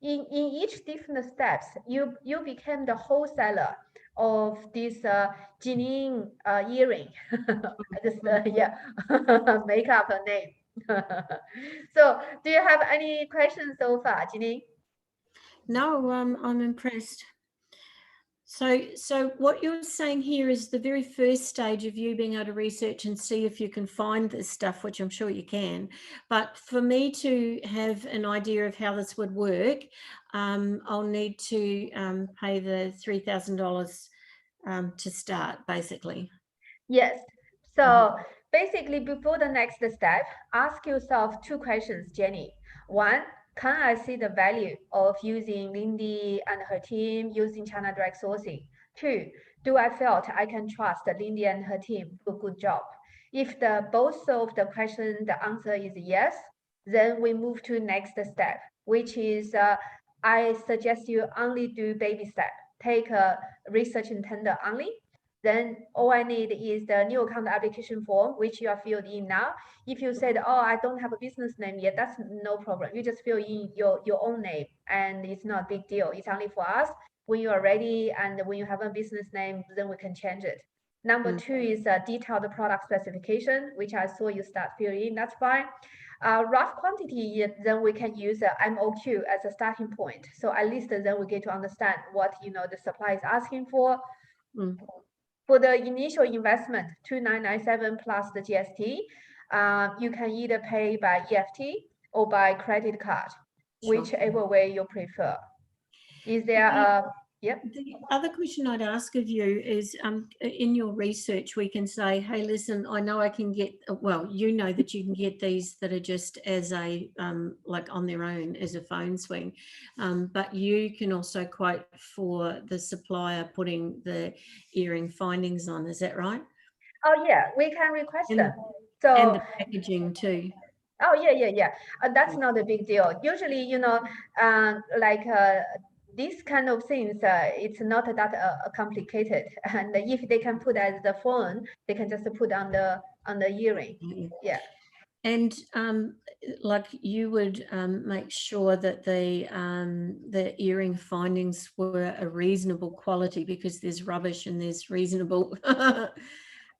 in each different steps, you became the wholesaler of this Jining earring. I just make up a name. So do you have any questions so far, Jenny? No, I'm impressed. So what you're saying here is the very first stage of you being able to research and see if you can find this stuff, which I'm sure you can. But for me to have an idea of how this would work, I'll need to pay the $3,000 to start, basically. Yes. So Mhm. basically, before the next step, ask yourself two questions, Jenny. One, can I see the value of using Lindy and her team using China direct sourcing? Two, do I feel I can trust Lindy and her team do a good job? If the both of the question, the answer is yes, then we move to next step, which is I suggest you only do baby step. Take a research and tender only. Then all I need is the new account application form, which you are filled in now. If you said, oh, I don't have a business name yet, that's no problem. You just fill in your own name and it's not a big deal. It's only for us. When you are ready and when you have a business name, then we can change it. Number two is a detailed product specification, which I saw you start filling in. That's fine. Rough quantity, then we can use MOQ as a starting point. So at least then we get to understand what the supply is asking for. Mm. For the initial investment, 2,997 plus the GST, you can either pay by EFT or by credit card, Sure. whichever way you prefer. Is there a, yep. The other question I'd ask of you is, in your research, we can say, hey, listen, I know I can get, well, you know that you can get these that are just as a, like on their own as a phone swing, but you can also quote for the supplier putting the earring findings on, is that right? Oh yeah, we can request And, them. and So, the packaging too. oh yeah. That's not a big deal. Usually, like these kind of things, it's not that complicated. And if they can put as the phone, they can just put on the earring. Yeah. And like you would make sure that the earring findings were a reasonable quality, because there's rubbish and there's reasonable.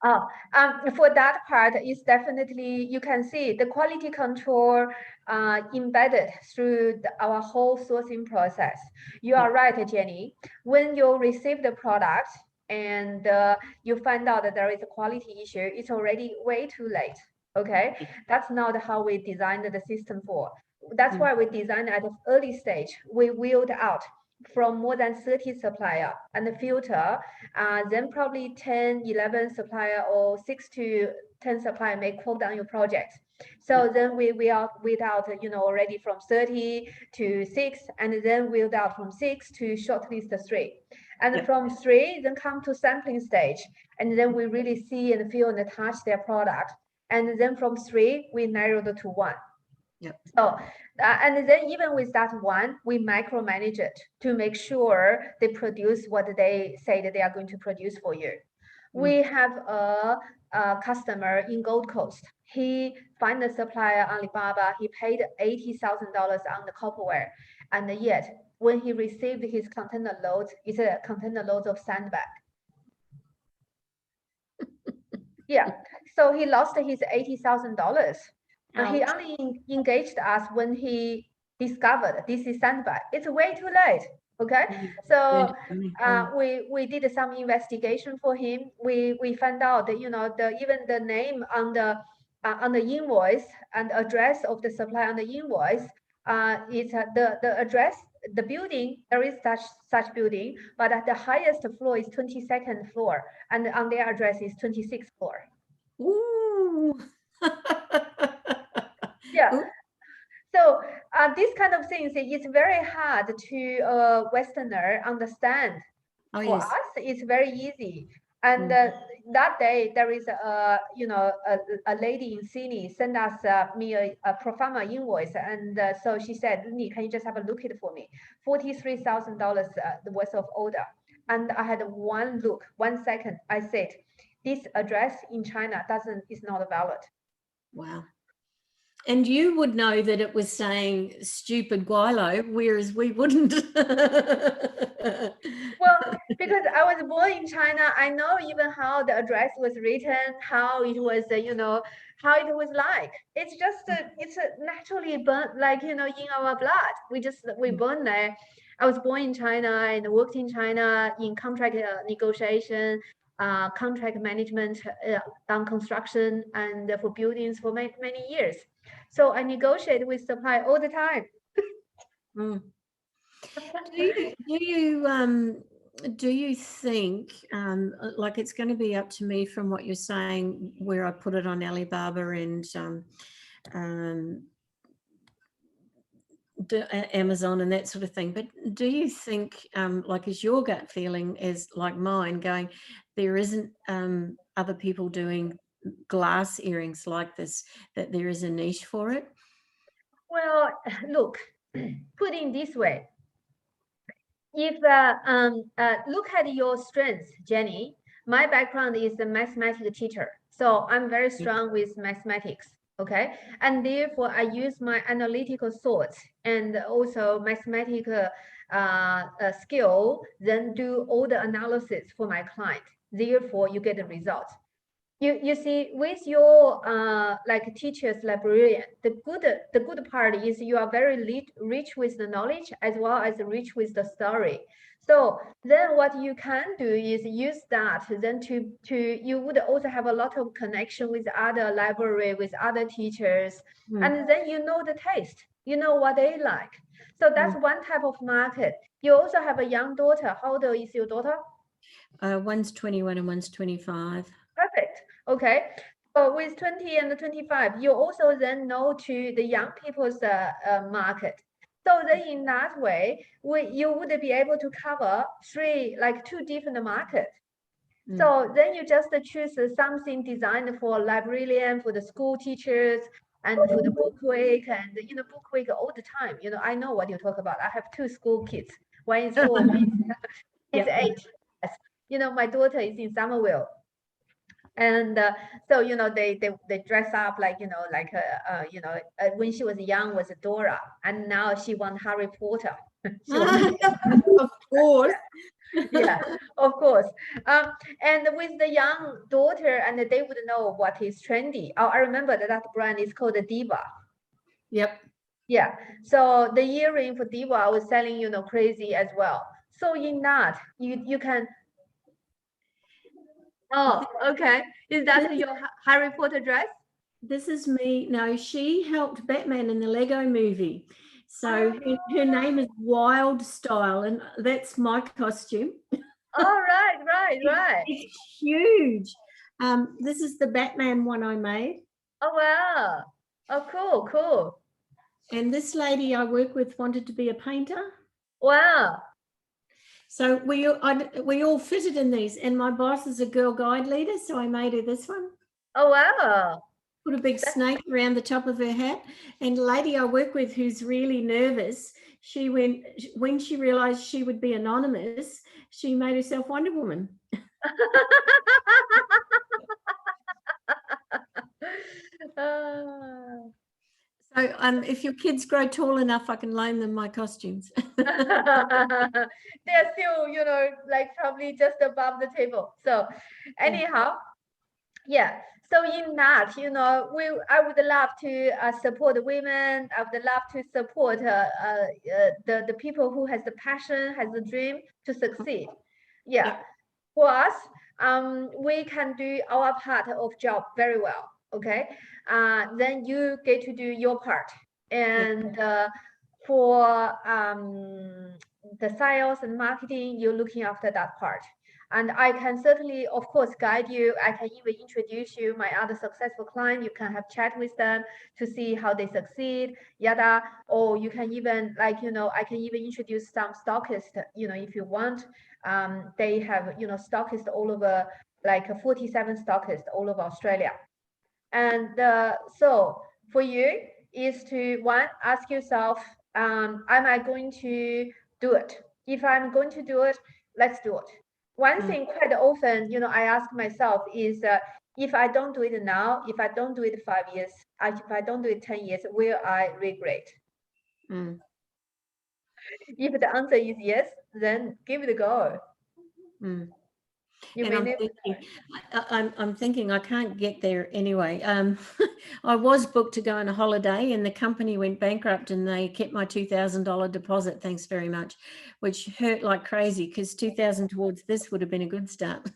Oh, for that part, it's definitely, you can see the quality control embedded through our whole sourcing process. You are right, Jenny. When you receive the product and you find out that there is a quality issue, it's already way too late. Okay, that's not how we designed the system for. That's why we designed at the early stage. We wheeled out from more than 30 supplier and filter, then probably 10, 11 supplier or 6 to 10 supplier may quote on your project. So then we are without, already from 30 to 6, and then wheeled out from 6 to shortlist 3. And from 3, then come to sampling stage. And then we really see and feel and touch their product. And then from 3, we narrowed to 1. Yep. So, and then even with that one, we micromanage it to make sure they produce what they say that they are going to produce for you. We have a customer in Gold Coast. He find a supplier on Alibaba. He paid $80,000 on the copperware, and yet when he received his container loads, it's a container loads of sandbag. Yeah, so he lost his $80,000. He only engaged us when he discovered this is sandbag. It's way too late. Okay, so we did some investigation for him. We found out that even the name on the invoice and address of the supplier on the invoice is the address, the building. There is such building, but at the highest floor is 22nd floor, and on their address is 26th floor. Ooh. Yeah. Ooh. So these kind of things, it's very hard to a Westerner understand. For us, it's very easy. And that day, there is a lady in Sydney sent us me a pro forma invoice, and so she said, "Lini, can you just have a look at it for me? $43,000 worth of order." And I had one look, 1 second. I said, "This address in China is not valid." Wow. And you would know that it was saying stupid guilo, whereas we wouldn't. Well, because I was born in China, I know even how the address was written, how it was, how it was like. It's just, it's naturally burnt, like, in our blood. We born there. I was born in China and worked in China in contract negotiation, contract management, on construction and for buildings for many, many years. So I negotiate with supply all the time. Mm. Do you think like it's going to be up to me from what you're saying where I put it on Alibaba and Amazon and that sort of thing, but do you think like is your gut feeling is like mine going there isn't other people doing glass earrings like this, that there is a niche for it? Well, look, put in this way, if look at your strengths, Jenny. My background is a mathematics teacher, so I'm very strong with mathematics. Okay, and therefore I use my analytical thoughts and also mathematical skill, then do all the analysis for my client. Therefore, you get the results. You see, with your like teacher's librarian, the good part is you are very rich with the knowledge as well as rich with the story. So then what you can do is use that then to you would also have a lot of connection with other library, with other teachers, and then you know the taste, you know what they like. So that's one type of market. You also have a young daughter. How old is your daughter? One's 21 and one's 25. Perfect. Okay. So with 20 and 25, you also then know to the young people's market. So then in that way, you would be able to cover two different markets. So then you just choose something designed for librarian, for the school teachers, and for the book week, and book week all the time. I know what you talk about. I have two school kids. One is 4, one is 8. Yes. My daughter is in Somerville. And so they dress up like when she was young was Dora, and now she wants Harry Potter. Of course. Yeah, of course. And with the young daughter, and they would know what is trendy. Oh, I remember that brand is called Diva. Yep. Yeah. So the earring for Diva was selling crazy as well. So in that you can. Oh, okay. Is that your Harry Potter dress? This is me. No, she helped Batman in the Lego movie. So her name is Wild Style, and that's my costume. Oh, right. It's huge. This is the Batman one I made. Oh, wow. Oh, cool. And this lady I work with wanted to be a painter. Wow. So we all fitted in these, and my boss is a girl guide leader, so I made her this one. Oh, wow. Put a big snake around the top of her hat. And a lady I work with who's really nervous, when she realized she would be anonymous, she made herself Wonder Woman. So if your kids grow tall enough, I can loan them my costumes. They're still, like probably just above the table. So anyhow, yeah. So in that, I would love to support women. I would love to support the people who has the passion, has the dream to succeed. Yeah. For us, we can do our part of job very well. Okay. Then you get to do your part. And for the sales and marketing, you're looking after that part. And I can certainly, of course, guide you. I can even introduce you my other successful client. You can have chat with them to see how they succeed, yada. Or you can even I can even introduce some stockists, if you want. They have, stockists all over, like 47 stockists all over Australia. And so for you is to, one, ask yourself, am I going to do it? If I'm going to do it, let's do it. One thing quite often, I ask myself is, if I don't do it now, if I don't do it 5 years, if I don't do it 10 years, will I regret? Mm. If the answer is yes, then give it a go. Mm. You And may I'm thinking I can't get there anyway. I was booked to go on a holiday and the company went bankrupt and they kept my $2,000 deposit. Thanks very much, which hurt like crazy because 2,000 towards this would have been a good start.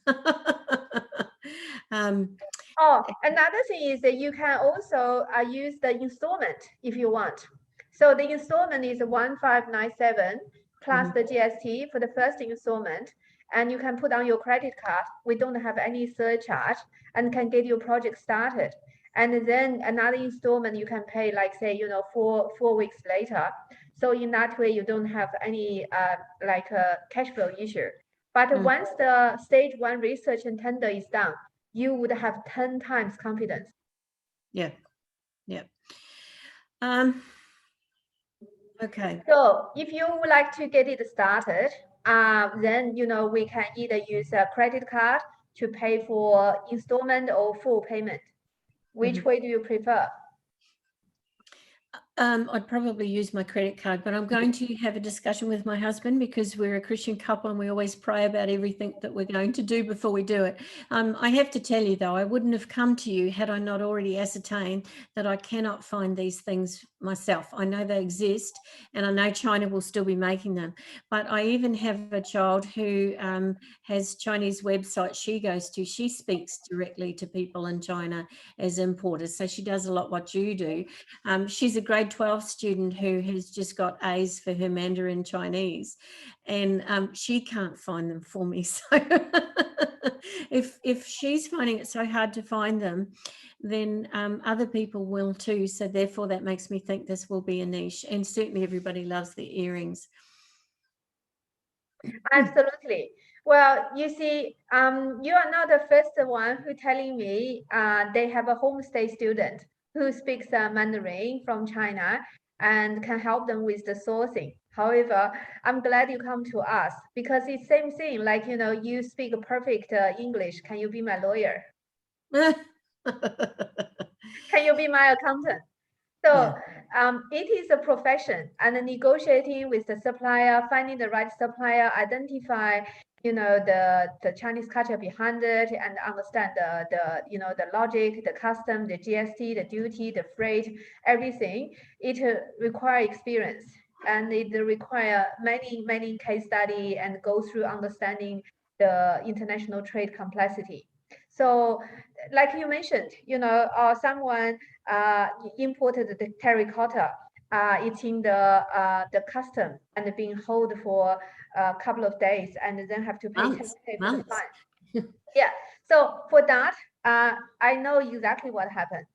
Oh, another thing is that you can also use the installment if you want. So the installment is 1597 plus the GST for the first installment, and you can put on your credit card. We don't have any surcharge and can get your project started. And then another installment you can pay, like say, you know, four weeks later. So in that way, you don't have any like cash flow issue. But once the stage 1 research and tender is done, you would have 10 times confidence. Yeah. Okay. So if you would like to get it started, then, you know, we can either use a credit card to pay for installment or full payment. Which way do you prefer? I'd probably use my credit card, but I'm going to have a discussion with my husband because we're a Christian couple and we always pray about everything that we're going to do before we do it. I have to tell you though, I wouldn't have come to you had I not already ascertained that I cannot find these things myself. I know they exist and I know China will still be making them, but I even have a child who has Chinese websites she goes to. She speaks directly to people in China as importers. So she does a lot what you do. She's a grade 12 student who has just got A's for her Mandarin Chinese, and she can't find them for me. So if she's finding it so hard to find them, then other people will too. So therefore that makes me think this will be a niche, and certainly everybody loves the earrings. Absolutely. Well, you see, you are not the first one who telling me they have a homestay student who speaks Mandarin from China and can help them with the sourcing. However, I'm glad you come to us because it's same thing. Like, you know, you speak perfect English. Can you be my lawyer? Can you be my accountant? So it is a profession, and negotiating with the supplier, finding the right supplier, identify, you know, the Chinese culture behind it, and understand the you know, the logic, the custom, the GST, the duty, the freight, everything. It require experience, and it require many case study and go through understanding the international trade complexity. So, like you mentioned, you know, someone imported the terracotta. It's in the custom and being held for a couple of days and then have to pay Months. for the fine. Yeah. So for that, I know exactly what happened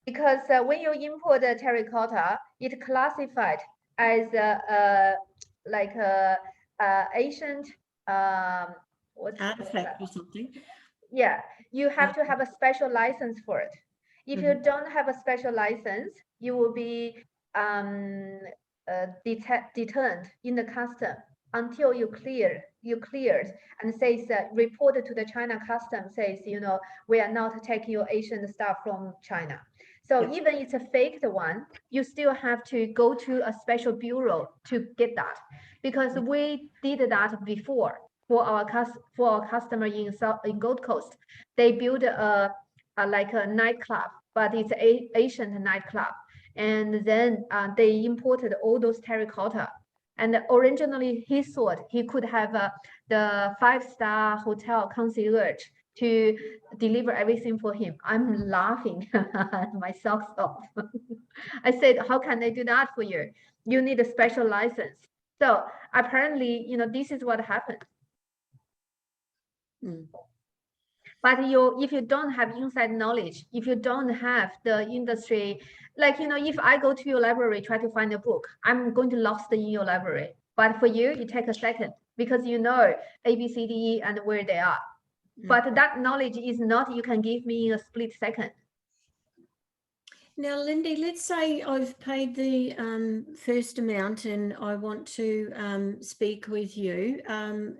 because when you import the terracotta, it classified as like a ancient what's artifact or something. Yeah, you have to have a special license for it. If you don't have a special license, you will be deterred in the custom until you cleared and says reported to the China custom says, you know, we are not taking your Asian stuff from China. So even it's a faked one, you still have to go to a special bureau to get that because we did that before. For our customer in Gold Coast, they built like a nightclub, but it's a Asian nightclub, and then they imported all those terracotta. And originally, he thought he could have the 5-star hotel concierge to deliver everything for him. I'm laughing my socks off. I said, "How can they do that for you? You need a special license." So apparently, you know, this is what happened. But if you don't have inside knowledge, if you don't have the industry, like, you know, if I go to your library, try to find a book, I'm going to lost in your library. But for you, it takes a second because you know A, B, C, D, E, and where they are. But that knowledge is not you can give me in a split second. Now, Lindy, let's say I've paid the first amount and I want to speak with you.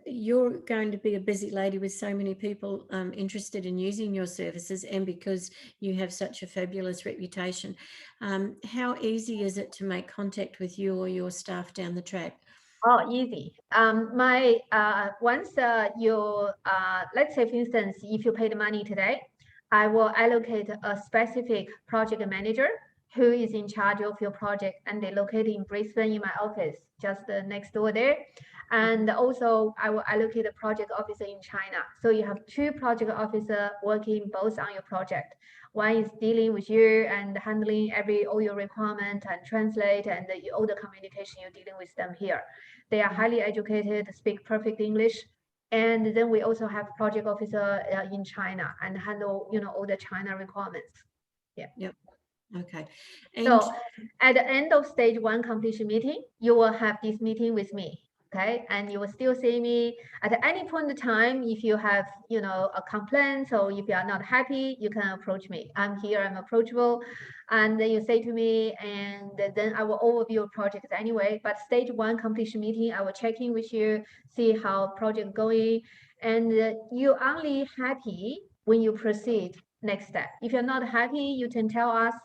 You're going to be a busy lady with so many people interested in using your services, and because you have such a fabulous reputation. How easy is it to make contact with you or your staff down the track? Oh, easy. Once you let's say, for instance, if you pay the money today, I will allocate a specific project manager who is in charge of your project, and they located in Brisbane in my office, just next door there. And also, I will allocate a project officer in China. So you have two project officers working both on your project. One is dealing with you and handling all your requirement and translate and all the communication you're dealing with them here. They are highly educated, speak perfect English. And then we also have project officer in China and handle, all the China requirements. Yeah. Yep. Okay. And so at the end of stage 1 completion meeting, you will have this meeting with me. Okay, and you will still see me at any point in time. If you have, a complaint, or if you are not happy, you can approach me. I'm here, I'm approachable. And then you say to me, and then I will overview your project anyway. But stage 1 completion meeting, I will check in with you, see how project going. And you only happy when you proceed next step. If you're not happy, you can tell us.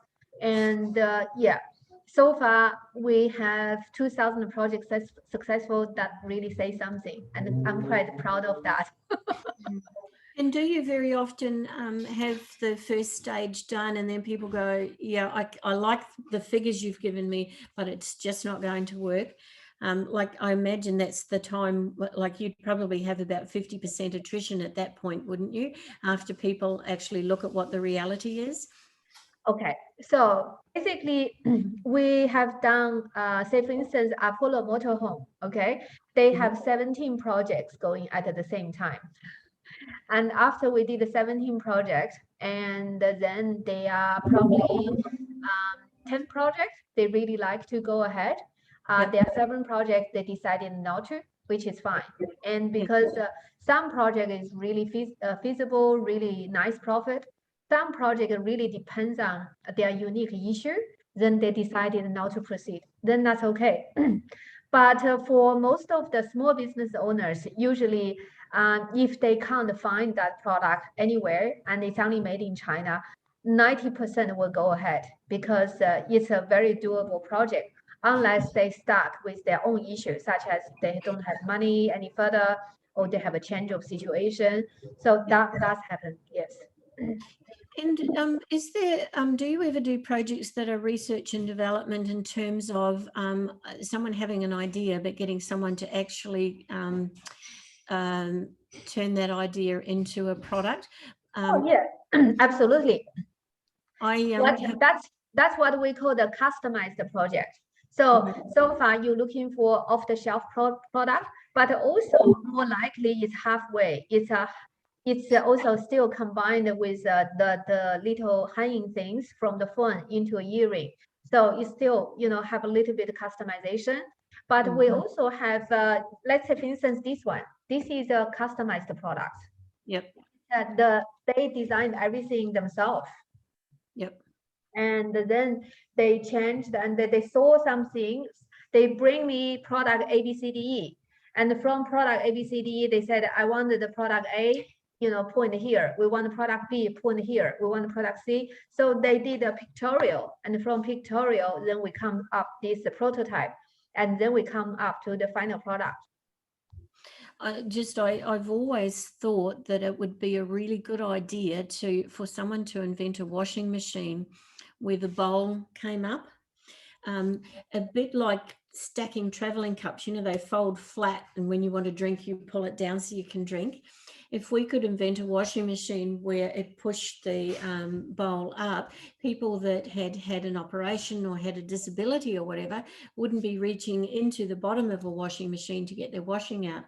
And yeah, so far we have 2,000 projects successful. That really say something, and I'm quite proud of that. And do you very often have the first stage done and then people go, yeah, I like the figures you've given me, but it's just not going to work? Like, I imagine that's the time, like, you'd probably have about 50% attrition at that point, wouldn't you? After people actually look at what the reality is. Okay, so basically we have done, say for instance, Apollo Motorhome, okay? They have 17 projects going at the same time. And after we did the 17 projects, and then they are probably 10 projects, they really like to go ahead. There are 7 projects they decided not to, which is fine. And because some project is really feasible, really nice profit, some project really depends on their unique issue, then they decided not to proceed. Then that's okay. But for most of the small business owners, usually if they can't find that product anywhere and it's only made in China, 90% will go ahead because it's a very doable project, unless they start with their own issues, such as they don't have money any further, or they have a change of situation. So that does happen, yes. And is there, do you ever do projects that are research and development in terms of someone having an idea, but getting someone to actually turn that idea into a product? Oh, yeah, absolutely. I That's what we call the customized project. So far you're looking for off-the-shelf product, but also more likely it's halfway. It's also still combined with the little hanging things from the phone into a earring. So it's still, have a little bit of customization. But we also have, let's say, for instance, this one. This is a customized product. Yep. They designed everything themselves. Yep. And then they changed and they saw some things. They bring me product ABCDE. And from product ABCDE, they said, I wanted the product A, point here. We want the product B, point here. We want the product C. So they did a pictorial. And from pictorial, then we come up this prototype. And then we come up to the final product. I've always thought that it would be a really good idea for someone to invent a washing machine where the bowl came up, a bit like stacking traveling cups. They fold flat, and when you want to drink, you pull it down so you can drink. If we could invent a washing machine where it pushed the bowl up, people that had had an operation or had a disability or whatever wouldn't be reaching into the bottom of a washing machine to get their washing out.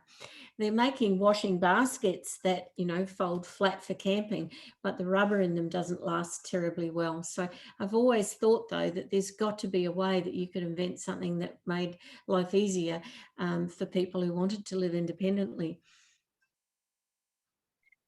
They're making washing baskets that, fold flat for camping, but the rubber in them doesn't last terribly well. So I've always thought, though, that there's got to be a way that you could invent something that made life easier for people who wanted to live independently.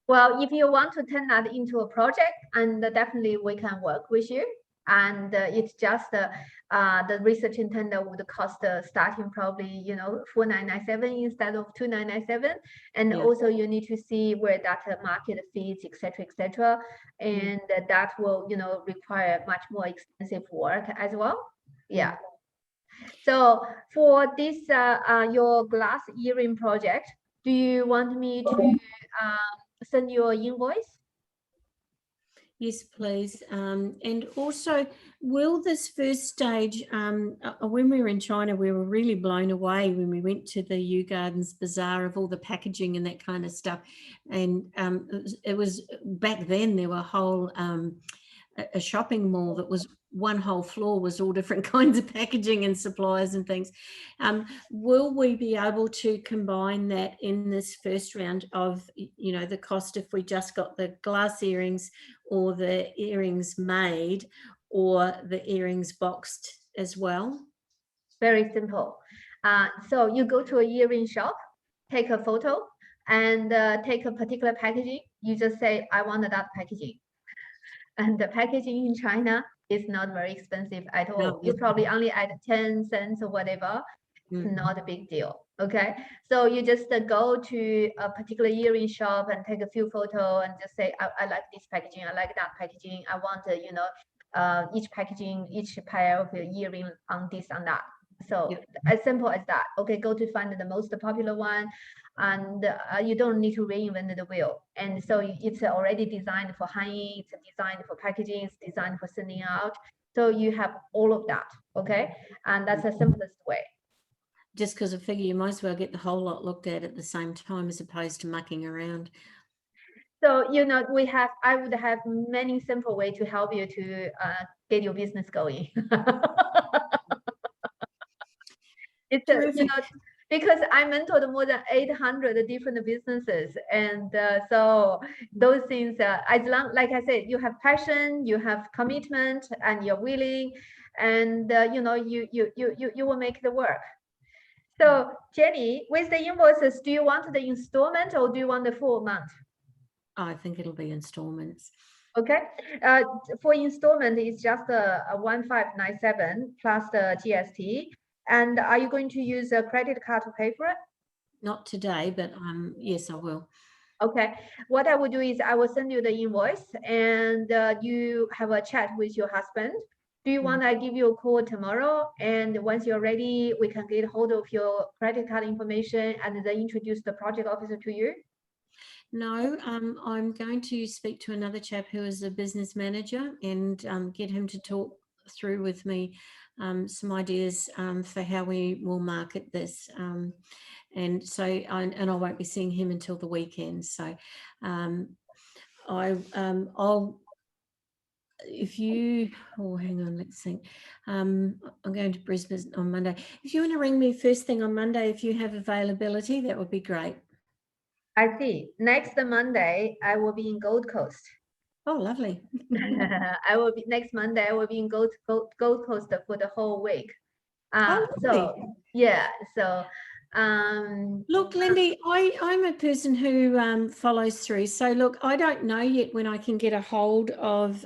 Well, if you want to turn that into a project, and definitely we can work with you. and it's just the research antenna would cost starting probably, you know, 4,997 instead of 2,997, and Yeah. also you need to see where that market fits, etc., and that will, you know, require much more extensive work as well. Yeah. So for this your glass earring project, do you want me to send you an invoice? Yes, please. And also, will this first stage, when we were in China, we were really blown away when we went to the Yew Gardens Bazaar of all the packaging and that kind of stuff. And it was back then, there were whole a shopping mall that was one whole floor was all different kinds of packaging and supplies and things. Will we be able to combine that in this first round of, you know, the cost if we just got the glass earrings or the earrings made or the earrings boxed as well? Very simple. So you go to a earring shop, take a photo, and take a particular packaging. You just say, I want that packaging. And the packaging in China is not very expensive at all. No. You probably only add 10 cents or whatever. It's not a big deal. Okay. So you just go to a particular earring shop and take a few photos and just say, I like this packaging. I like that packaging. I want, you know, each packaging, each pair of earring on this and that. So as simple as that. Okay, go to find the most popular one, and you don't need to reinvent the wheel. And so it's already designed for hanging, it's designed for packaging, it's designed for sending out. So you have all of that. Okay, and that's the simplest way. Just because I figure you might as well get the whole lot looked at the same time as opposed to mucking around. So, you know, I would have many simple ways to help you to get your business going. It's you know, because I mentored more than 800 different businesses, and so those things, as long, like I said, you have passion, you have commitment, and you're willing, and you know, you will make it work. So Jenny, with the invoices, do you want the installment or do you want the full amount? I think it'll be installments. Okay, for installment, it's just a 1,597 plus the GST. And are you going to use a credit card to pay for it? Not today, but yes, I will. Okay, what I will do is I will send you the invoice, and you have a chat with your husband. Do you want I give you a call tomorrow? And once you're ready, we can get hold of your credit card information and then introduce the project officer to you. No, I'm going to speak to another chap who is a business manager and get him to talk through with me some ideas for how we will market this. And so, I won't be seeing him until the weekend. So, I'll. If you, oh, hang on, let's think. I'm going to Brisbane on Monday. If you want to ring me first thing on Monday, if you have availability, that would be great. I see. Next Monday, I will be in Gold Coast. Oh, lovely. I will be next Monday. I will be in Gold Coast for the whole week. So yeah. So look, Lindy, I'm a person who follows through. So look, I don't know yet when I can get a hold of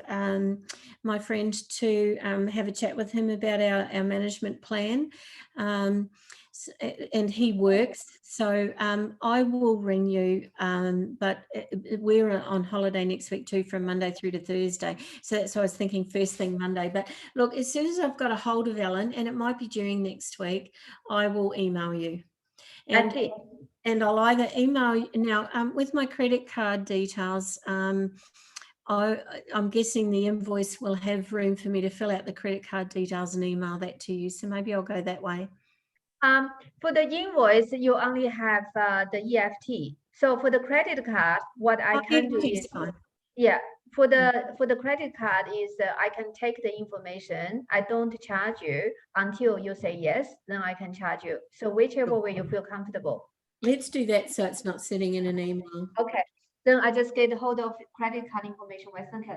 my friend to have a chat with him about our management plan. And he works, so I will ring you, but we're on holiday next week too, from Monday through to Thursday, so that's why I was thinking first thing Monday. But look, as soon as I've got a hold of Ellen, and it might be during next week, I will email you. And I'll either email you now with my credit card details. I'm guessing the invoice will have room for me to fill out the credit card details and email that to you, so maybe I'll go that way. For the invoice, you only have the EFT. So for the credit card, what I can do is, yeah, for the credit card is I can take the information. I don't charge you until you say yes, then I can charge you. So whichever way you feel comfortable. Let's do that so it's not sitting in an email. Okay, then I just get hold of credit card information. 我上课。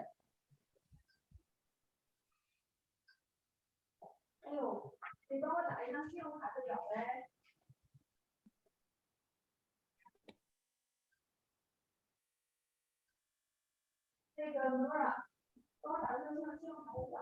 哎呦，你帮我打一张信用卡的表呗。那个 Nora，帮我打一张信用卡的表。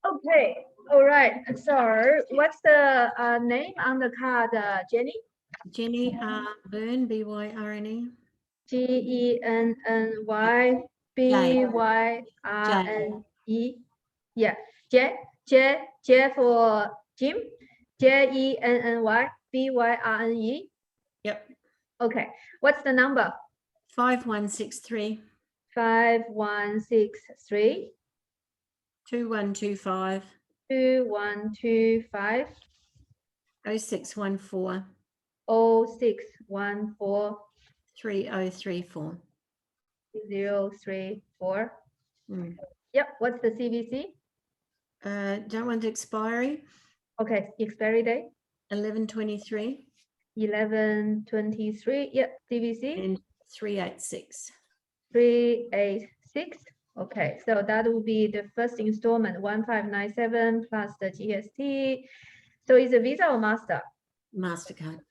Okay, all right. So what's the name on the card, Jenny? Jenny Byrne, B-Y-R-N-E. Jenny Byrne. Yeah, J for Jim. Jenny Byrne. Yep. Okay, what's the number? 5163 5163 2125 2125 0614 0614 3034. 034. Mm. Yep, what's the CVC? Don't want expiry. Okay, expiry date 1123 11/23. Yep, CVC and 386. 386. Okay, so that will be the first installment 1597 plus the GST. So it's a Visa or Master? MasterCard.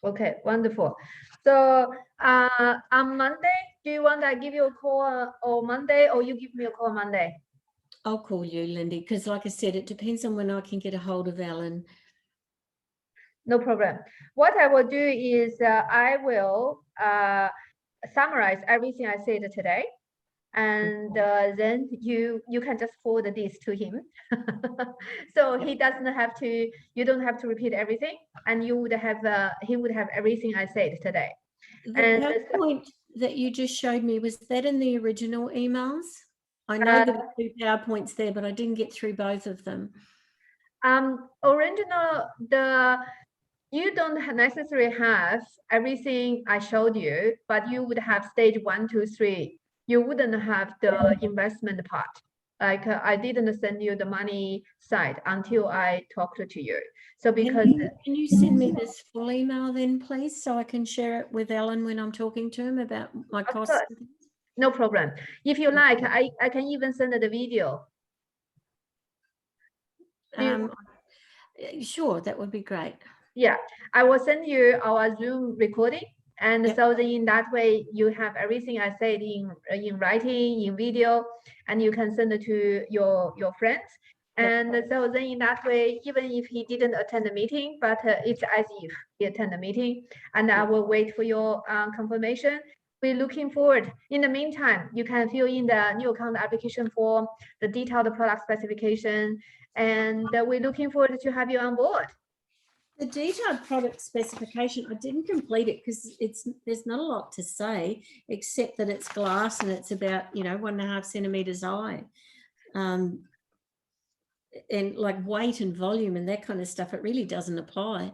Okay, wonderful. So on Monday, do you want I give you a call on Monday, or you give me a call Monday? I'll call you, Lindy, because like I said, it depends on when I can get a hold of Alan. No problem. What I will do is I will summarize everything I said today, and then you can just forward this to him. So he doesn't have to, you don't have to repeat everything, and you would have he would have everything I said today. The PowerPoint that you just showed me, was that in the original emails? I know there were 2 PowerPoints there, but I didn't get through both of them. Original, you don't necessarily have everything I showed you, but you would have stage 1, 2, 3. You wouldn't have the investment part. Like I didn't send you the money side until I talked to you. So because can you send me this full email then, please, so I can share it with Alan when I'm talking to him about my costs? No problem. If you like, I can even send the video. Sure, that would be great. Yeah, I will send you our Zoom recording, and so then in that way you have everything I said in writing, in video, and you can send it to your friends. And so then in that way, even if he didn't attend the meeting, but it's as if he attended the meeting, and I will wait for your confirmation. We're looking forward. In the meantime, you can fill in the new account application form, the detailed product specification, and we're looking forward to have you on board. The detailed product specification, I didn't complete it because there's not a lot to say except that it's glass and it's about 1.5 centimeters high, and like weight and volume and that kind of stuff. It really doesn't apply.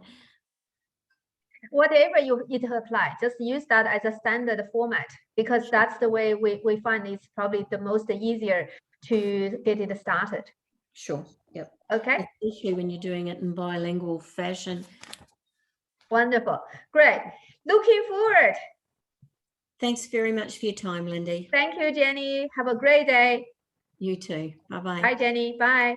Whatever it apply, just use that as a standard format, because that's the way we find it's probably the most easier to get it started. Sure. Yep. Okay. Especially when you're doing it in bilingual fashion. Wonderful. Great. Looking forward. Thanks very much for your time, Lindy. Thank you, Jenny. Have a great day. You too. Bye-bye. Bye, Jenny. Bye.